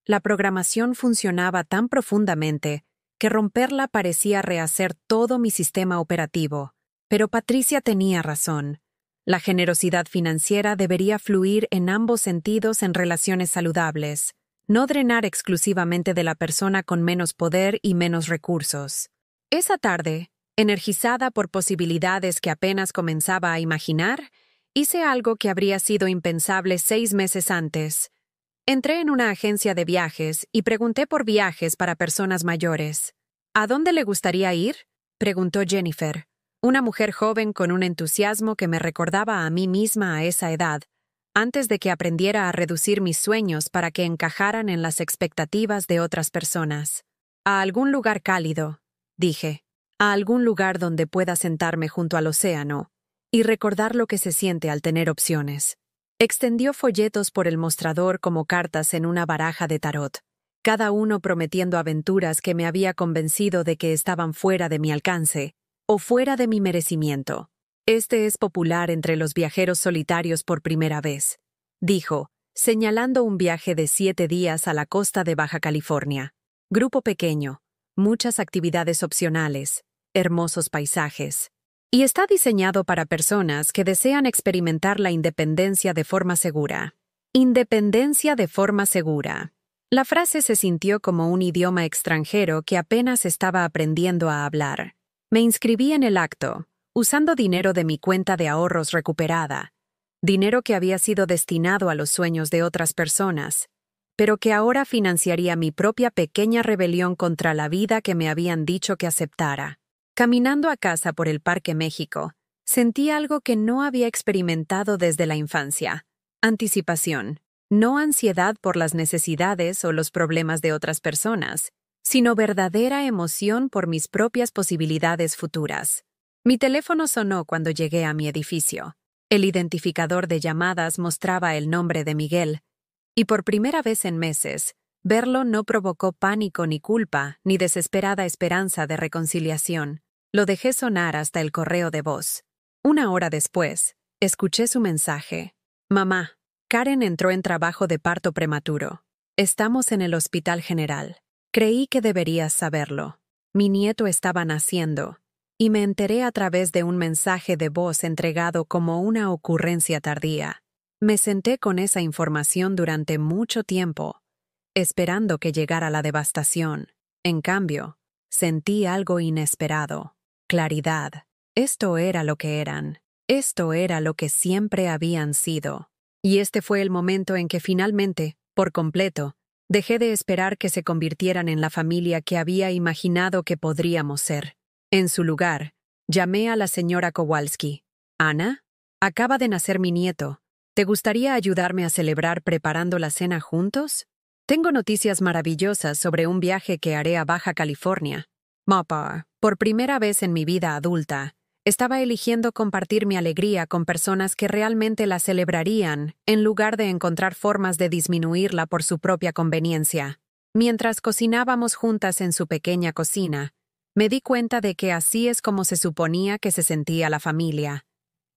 La programación funcionaba tan profundamente que romperla parecía rehacer todo mi sistema operativo. Pero Patricia tenía razón. La generosidad financiera debería fluir en ambos sentidos en relaciones saludables, no drenar exclusivamente de la persona con menos poder y menos recursos. Esa tarde, energizada por posibilidades que apenas comenzaba a imaginar, hice algo que habría sido impensable 6 meses antes. Entré en una agencia de viajes y pregunté por viajes para personas mayores. ¿A dónde le gustaría ir?, preguntó Jennifer, una mujer joven con un entusiasmo que me recordaba a mí misma a esa edad, antes de que aprendiera a reducir mis sueños para que encajaran en las expectativas de otras personas. A algún lugar cálido, dije. A algún lugar donde pueda sentarme junto al océano y recordar lo que se siente al tener opciones. Extendió folletos por el mostrador como cartas en una baraja de tarot, cada uno prometiendo aventuras que me había convencido de que estaban fuera de mi alcance o fuera de mi merecimiento. Este es popular entre los viajeros solitarios por primera vez, dijo, señalando un viaje de 7 días a la costa de Baja California. Grupo pequeño, muchas actividades opcionales, hermosos paisajes. Y está diseñado para personas que desean experimentar la independencia de forma segura. Independencia de forma segura. La frase se sintió como un idioma extranjero que apenas estaba aprendiendo a hablar. Me inscribí en el acto, usando dinero de mi cuenta de ahorros recuperada, dinero que había sido destinado a los sueños de otras personas, pero que ahora financiaría mi propia pequeña rebelión contra la vida que me habían dicho que aceptara. Caminando a casa por el Parque México, sentí algo que no había experimentado desde la infancia: anticipación. No ansiedad por las necesidades o los problemas de otras personas, sino verdadera emoción por mis propias posibilidades futuras. Mi teléfono sonó cuando llegué a mi edificio. El identificador de llamadas mostraba el nombre de Miguel, y por primera vez en meses, verlo no provocó pánico ni culpa, ni desesperada esperanza de reconciliación. Lo dejé sonar hasta el correo de voz. 1 hora después, escuché su mensaje. Mamá, Karen entró en trabajo de parto prematuro. Estamos en el Hospital General. Creí que deberías saberlo. Mi nieto estaba naciendo, y me enteré a través de un mensaje de voz entregado como una ocurrencia tardía. Me senté con esa información durante mucho tiempo, esperando que llegara la devastación. En cambio, sentí algo inesperado. Claridad. Esto era lo que eran. Esto era lo que siempre habían sido. Y este fue el momento en que finalmente, por completo, dejé de esperar que se convirtieran en la familia que había imaginado que podríamos ser. En su lugar, llamé a la señora Kowalski. «Ana, acaba de nacer mi nieto. ¿Te gustaría ayudarme a celebrar preparando la cena juntos? Tengo noticias maravillosas sobre un viaje que haré a Baja California». Mopar, por primera vez en mi vida adulta, estaba eligiendo compartir mi alegría con personas que realmente la celebrarían, en lugar de encontrar formas de disminuirla por su propia conveniencia. Mientras cocinábamos juntas en su pequeña cocina, me di cuenta de que así es como se suponía que se sentía la familia.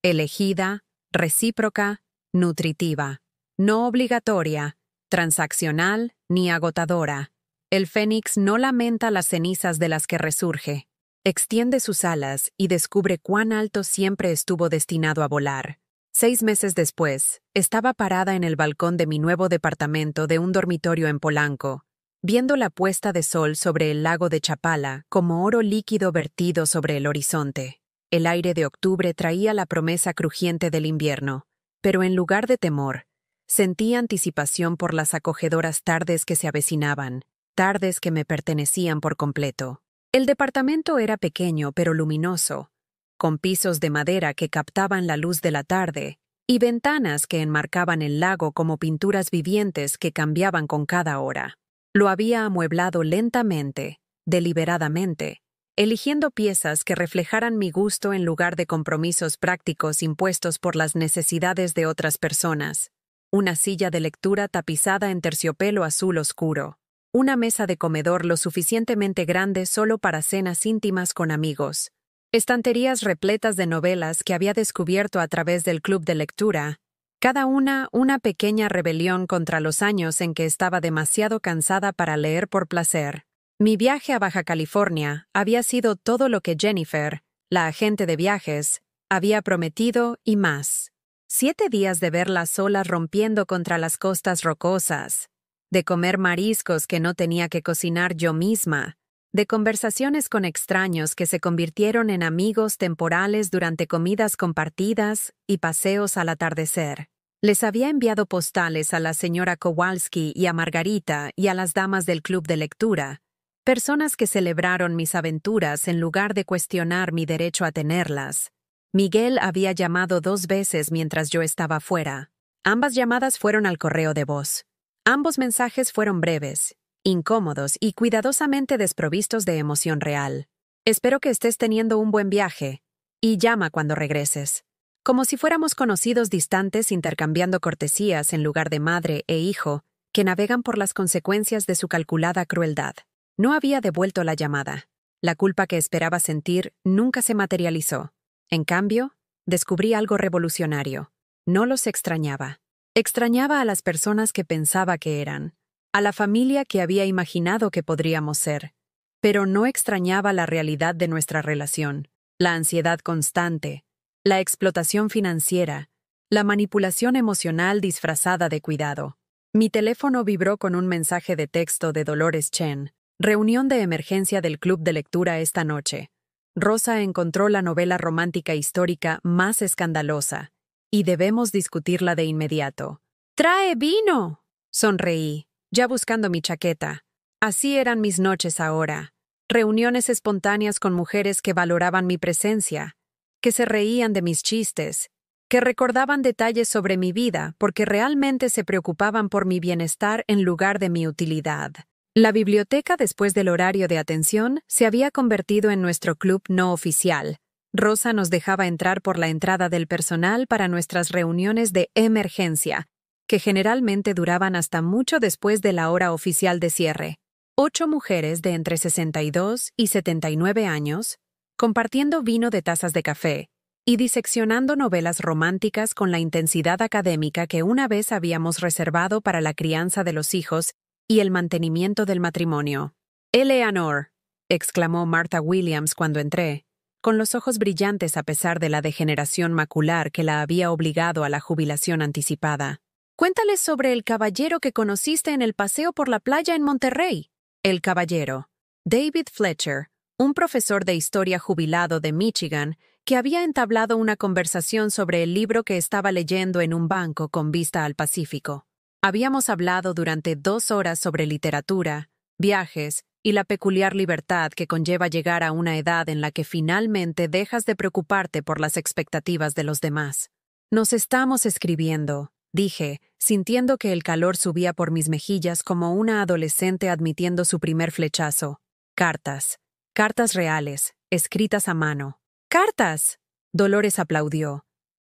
Elegida, recíproca, nutritiva, no obligatoria, transaccional ni agotadora. El fénix no lamenta las cenizas de las que resurge. Extiende sus alas y descubre cuán alto siempre estuvo destinado a volar. 6 meses después, estaba parada en el balcón de mi nuevo departamento de un dormitorio en Polanco, viendo la puesta de sol sobre el lago de Chapala como oro líquido vertido sobre el horizonte. El aire de octubre traía la promesa crujiente del invierno, pero en lugar de temor, sentí anticipación por las acogedoras tardes que se avecinaban, tardes que me pertenecían por completo. El departamento era pequeño pero luminoso, con pisos de madera que captaban la luz de la tarde y ventanas que enmarcaban el lago como pinturas vivientes que cambiaban con cada hora. Lo había amueblado lentamente, deliberadamente, eligiendo piezas que reflejaran mi gusto en lugar de compromisos prácticos impuestos por las necesidades de otras personas. Una silla de lectura tapizada en terciopelo azul oscuro. Una mesa de comedor lo suficientemente grande solo para cenas íntimas con amigos. Estanterías repletas de novelas que había descubierto a través del club de lectura, cada una pequeña rebelión contra los años en que estaba demasiado cansada para leer por placer. Mi viaje a Baja California había sido todo lo que Jennifer, la agente de viajes, había prometido y más. 7 días de ver las olas rompiendo contra las costas rocosas, de comer mariscos que no tenía que cocinar yo misma, de conversaciones con extraños que se convirtieron en amigos temporales durante comidas compartidas y paseos al atardecer. Les había enviado postales a la señora Kowalski y a Margarita y a las damas del club de lectura, personas que celebraron mis aventuras en lugar de cuestionar mi derecho a tenerlas. Miguel había llamado 2 veces mientras yo estaba fuera. Ambas llamadas fueron al correo de voz. Ambos mensajes fueron breves, incómodos y cuidadosamente desprovistos de emoción real. Espero que estés teniendo un buen viaje, y llama cuando regreses. como si fuéramos conocidos distantes intercambiando cortesías en lugar de madre e hijo que navegan por las consecuencias de su calculada crueldad. No había devuelto la llamada. La culpa que esperaba sentir nunca se materializó. En cambio, descubrí algo revolucionario. No los extrañaba. Extrañaba a las personas que pensaba que eran, a la familia que había imaginado que podríamos ser, pero no extrañaba la realidad de nuestra relación, la ansiedad constante, la explotación financiera, la manipulación emocional disfrazada de cuidado. Mi teléfono vibró con un mensaje de texto de Dolores Chen. Reunión de emergencia del club de lectura esta noche. Rosa encontró la novela romántica histórica más escandalosa, y debemos discutirla de inmediato. ¡Trae vino! Sonreí, ya buscando mi chaqueta. Así eran mis noches ahora. Reuniones espontáneas con mujeres que valoraban mi presencia, que se reían de mis chistes, que recordaban detalles sobre mi vida porque realmente se preocupaban por mi bienestar en lugar de mi utilidad. La biblioteca después del horario de atención se había convertido en nuestro club no oficial. Rosa nos dejaba entrar por la entrada del personal para nuestras reuniones de emergencia, que generalmente duraban hasta mucho después de la hora oficial de cierre. 8 mujeres de entre 62 y 79 años, compartiendo vino de tazas de café y diseccionando novelas románticas con la intensidad académica que una vez habíamos reservado para la crianza de los hijos y el mantenimiento del matrimonio. «Eleanor», exclamó Martha Williams cuando entré, con los ojos brillantes a pesar de la degeneración macular que la había obligado a la jubilación anticipada. «Cuéntales sobre el caballero que conociste en el paseo por la playa en Monterrey». El caballero, David Fletcher, un profesor de historia jubilado de Michigan, que había entablado una conversación sobre el libro que estaba leyendo en un banco con vista al Pacífico. Habíamos hablado durante 2 horas sobre literatura, viajes y la peculiar libertad que conlleva llegar a una edad en la que finalmente dejas de preocuparte por las expectativas de los demás. «Nos estamos escribiendo», dije, sintiendo que el calor subía por mis mejillas como una adolescente admitiendo su primer flechazo. «Cartas. Cartas reales, escritas a mano». «¡Cartas!», Dolores aplaudió.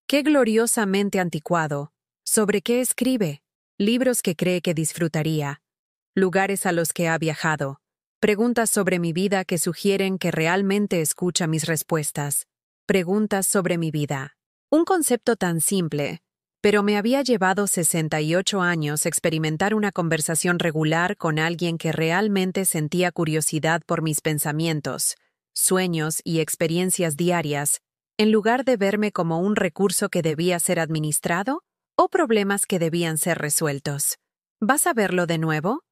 «¡Qué gloriosamente anticuado! ¿Sobre qué escribe?» «Libros que cree que disfrutaría. Lugares a los que ha viajado. Preguntas sobre mi vida que sugieren que realmente escucha mis respuestas. Preguntas sobre mi vida». Un concepto tan simple, pero me había llevado 68 años experimentar una conversación regular con alguien que realmente sentía curiosidad por mis pensamientos, sueños y experiencias diarias, en lugar de verme como un recurso que debía ser administrado o problemas que debían ser resueltos. «¿Vas a verlo de nuevo?»,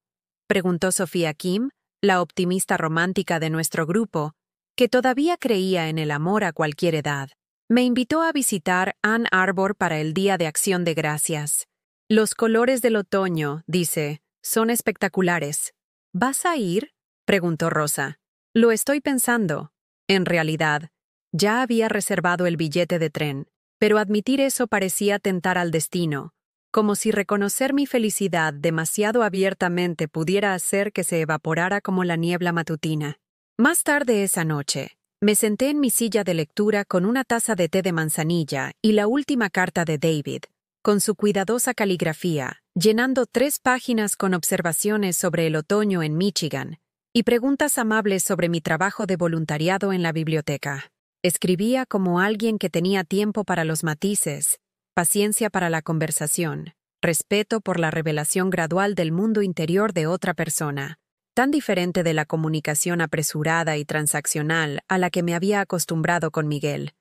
preguntó Sofía Kim, la optimista romántica de nuestro grupo, que todavía creía en el amor a cualquier edad. Me invitó a visitar Ann Arbor para el Día de Acción de Gracias. «Los colores del otoño», dice, «son espectaculares». «¿Vas a ir?», preguntó Rosa. «Lo estoy pensando». En realidad, ya había reservado el billete de tren, pero admitir eso parecía tentar al destino, como si reconocer mi felicidad demasiado abiertamente pudiera hacer que se evaporara como la niebla matutina. Más tarde esa noche, me senté en mi silla de lectura con una taza de té de manzanilla y la última carta de David, con su cuidadosa caligrafía, llenando 3 páginas con observaciones sobre el otoño en Michigan y preguntas amables sobre mi trabajo de voluntariado en la biblioteca. Escribía como alguien que tenía tiempo para los matices, paciencia para la conversación, respeto por la revelación gradual del mundo interior de otra persona, tan diferente de la comunicación apresurada y transaccional a la que me había acostumbrado con Miguel.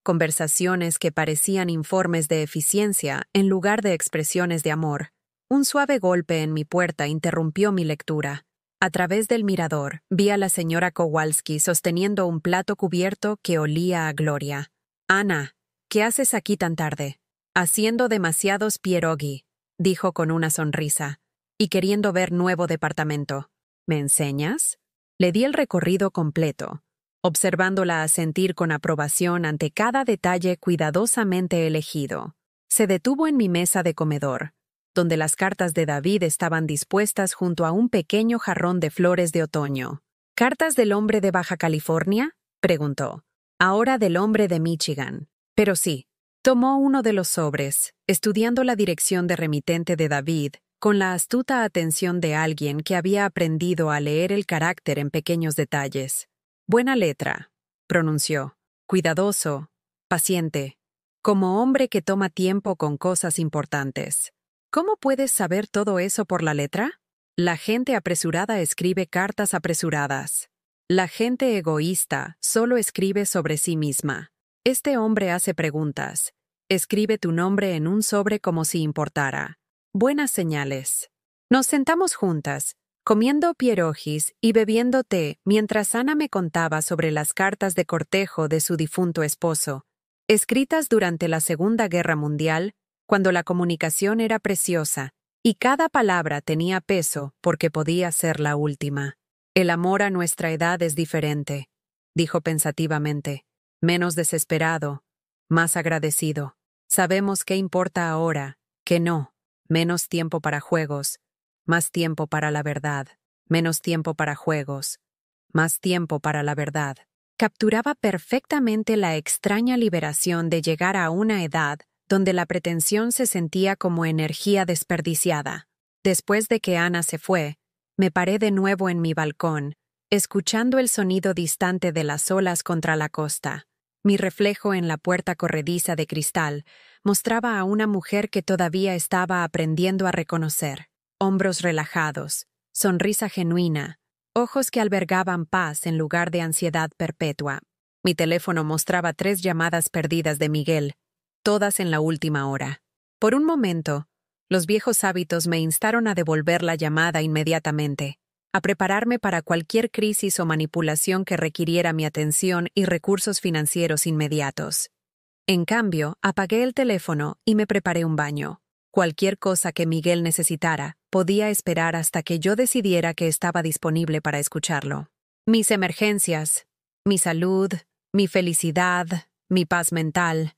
Conversaciones que parecían informes de eficiencia en lugar de expresiones de amor. Un suave golpe en mi puerta interrumpió mi lectura. A través del mirador, vi a la señora Kowalski sosteniendo un plato cubierto que olía a gloria. «Ana, ¿qué haces aquí tan tarde?». «Haciendo demasiados pierogi», dijo con una sonrisa, «y queriendo ver nuevo departamento». «¿Me enseñas?». Le di el recorrido completo, observándola asentir con aprobación ante cada detalle cuidadosamente elegido. Se detuvo en mi mesa de comedor, donde las cartas de David estaban dispuestas junto a un pequeño jarrón de flores de otoño. «¿Cartas del hombre de Baja California?», preguntó. «Ahora del hombre de Michigan. Pero sí, Tomó uno de los sobres, estudiando la dirección de remitente de David, con la astuta atención de alguien que había aprendido a leer el carácter en pequeños detalles. Buena letra, pronunció. Cuidadoso, paciente, como hombre que toma tiempo con cosas importantes. ¿Cómo puedes saber todo eso por la letra? La gente apresurada escribe cartas apresuradas. La gente egoísta solo escribe sobre sí misma. Este hombre hace preguntas. Escribe tu nombre en un sobre como si importara. Buenas señales. Nos sentamos juntas, comiendo pierogis y bebiendo té mientras Ana me contaba sobre las cartas de cortejo de su difunto esposo, escritas durante la Segunda Guerra Mundial, cuando la comunicación era preciosa y cada palabra tenía peso porque podía ser la última. El amor a nuestra edad es diferente, dijo pensativamente, menos desesperado, más agradecido. Sabemos qué importa ahora, qué no. Menos tiempo para juegos, más tiempo para la verdad. Menos tiempo para juegos, más tiempo para la verdad. Capturaba perfectamente la extraña liberación de llegar a una edad donde la pretensión se sentía como energía desperdiciada. Después de que Ana se fue, me paré de nuevo en mi balcón, escuchando el sonido distante de las olas contra la costa. Mi reflejo en la puerta corrediza de cristal mostraba a una mujer que todavía estaba aprendiendo a reconocer. Hombros relajados, sonrisa genuina, ojos que albergaban paz en lugar de ansiedad perpetua. Mi teléfono mostraba 3 llamadas perdidas de Miguel, todas en la última hora. Por un momento, los viejos hábitos me instaron a devolver la llamada inmediatamente, a prepararme para cualquier crisis o manipulación que requiriera mi atención y recursos financieros inmediatos. En cambio, apagué el teléfono y me preparé un baño. Cualquier cosa que Miguel necesitara podía esperar hasta que yo decidiera que estaba disponible para escucharlo. Mis emergencias, mi salud, mi felicidad, mi paz mental,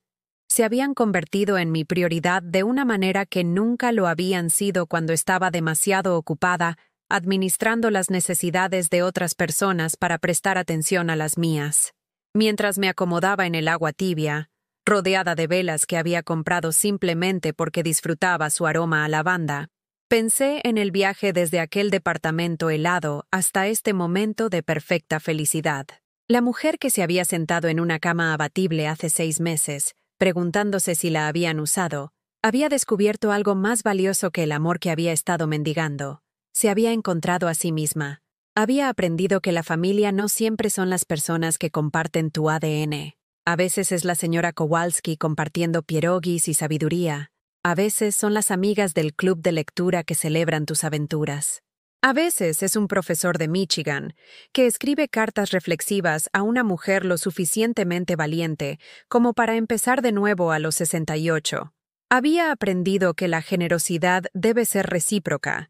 se habían convertido en mi prioridad de una manera que nunca lo habían sido cuando estaba demasiado ocupada administrando las necesidades de otras personas para prestar atención a las mías. Mientras me acomodaba en el agua tibia, rodeada de velas que había comprado simplemente porque disfrutaba su aroma a lavanda, pensé en el viaje desde aquel departamento helado hasta este momento de perfecta felicidad. La mujer que se había sentado en una cama abatible hace 6 meses, preguntándose si la habían usado, había descubierto algo más valioso que el amor que había estado mendigando. Se había encontrado a sí misma. Había aprendido que la familia no siempre son las personas que comparten tu ADN. A veces es la señora Kowalski compartiendo pierogis y sabiduría. A veces son las amigas del club de lectura que celebran tus aventuras. A veces es un profesor de Michigan que escribe cartas reflexivas a una mujer lo suficientemente valiente como para empezar de nuevo a los 68. Había aprendido que la generosidad debe ser recíproca,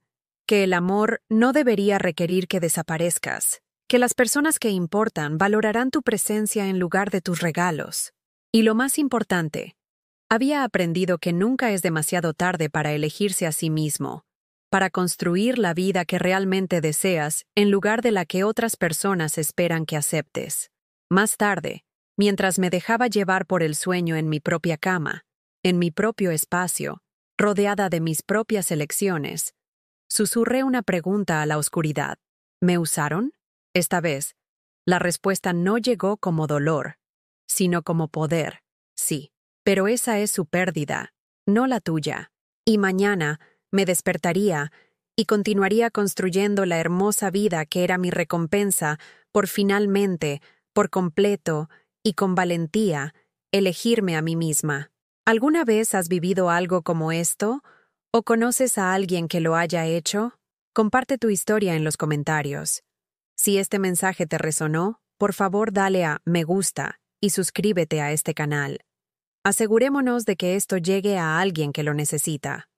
que el amor no debería requerir que desaparezcas, que las personas que importan valorarán tu presencia en lugar de tus regalos. Y lo más importante, había aprendido que nunca es demasiado tarde para elegirse a sí mismo, para construir la vida que realmente deseas en lugar de la que otras personas esperan que aceptes. Más tarde, mientras me dejaba llevar por el sueño en mi propia cama, en mi propio espacio, rodeada de mis propias elecciones, susurré una pregunta a la oscuridad. ¿Me usaron? Esta vez, la respuesta no llegó como dolor, sino como poder. Sí, pero esa es su pérdida, no la tuya. Y mañana me despertaría y continuaría construyendo la hermosa vida que era mi recompensa por finalmente, por completo y con valentía, elegirme a mí misma. ¿Alguna vez has vivido algo como esto? ¿O conoces a alguien que lo haya hecho? Comparte tu historia en los comentarios. Si este mensaje te resonó, por favor dale a me gusta y suscríbete a este canal. Asegurémonos de que esto llegue a alguien que lo necesita.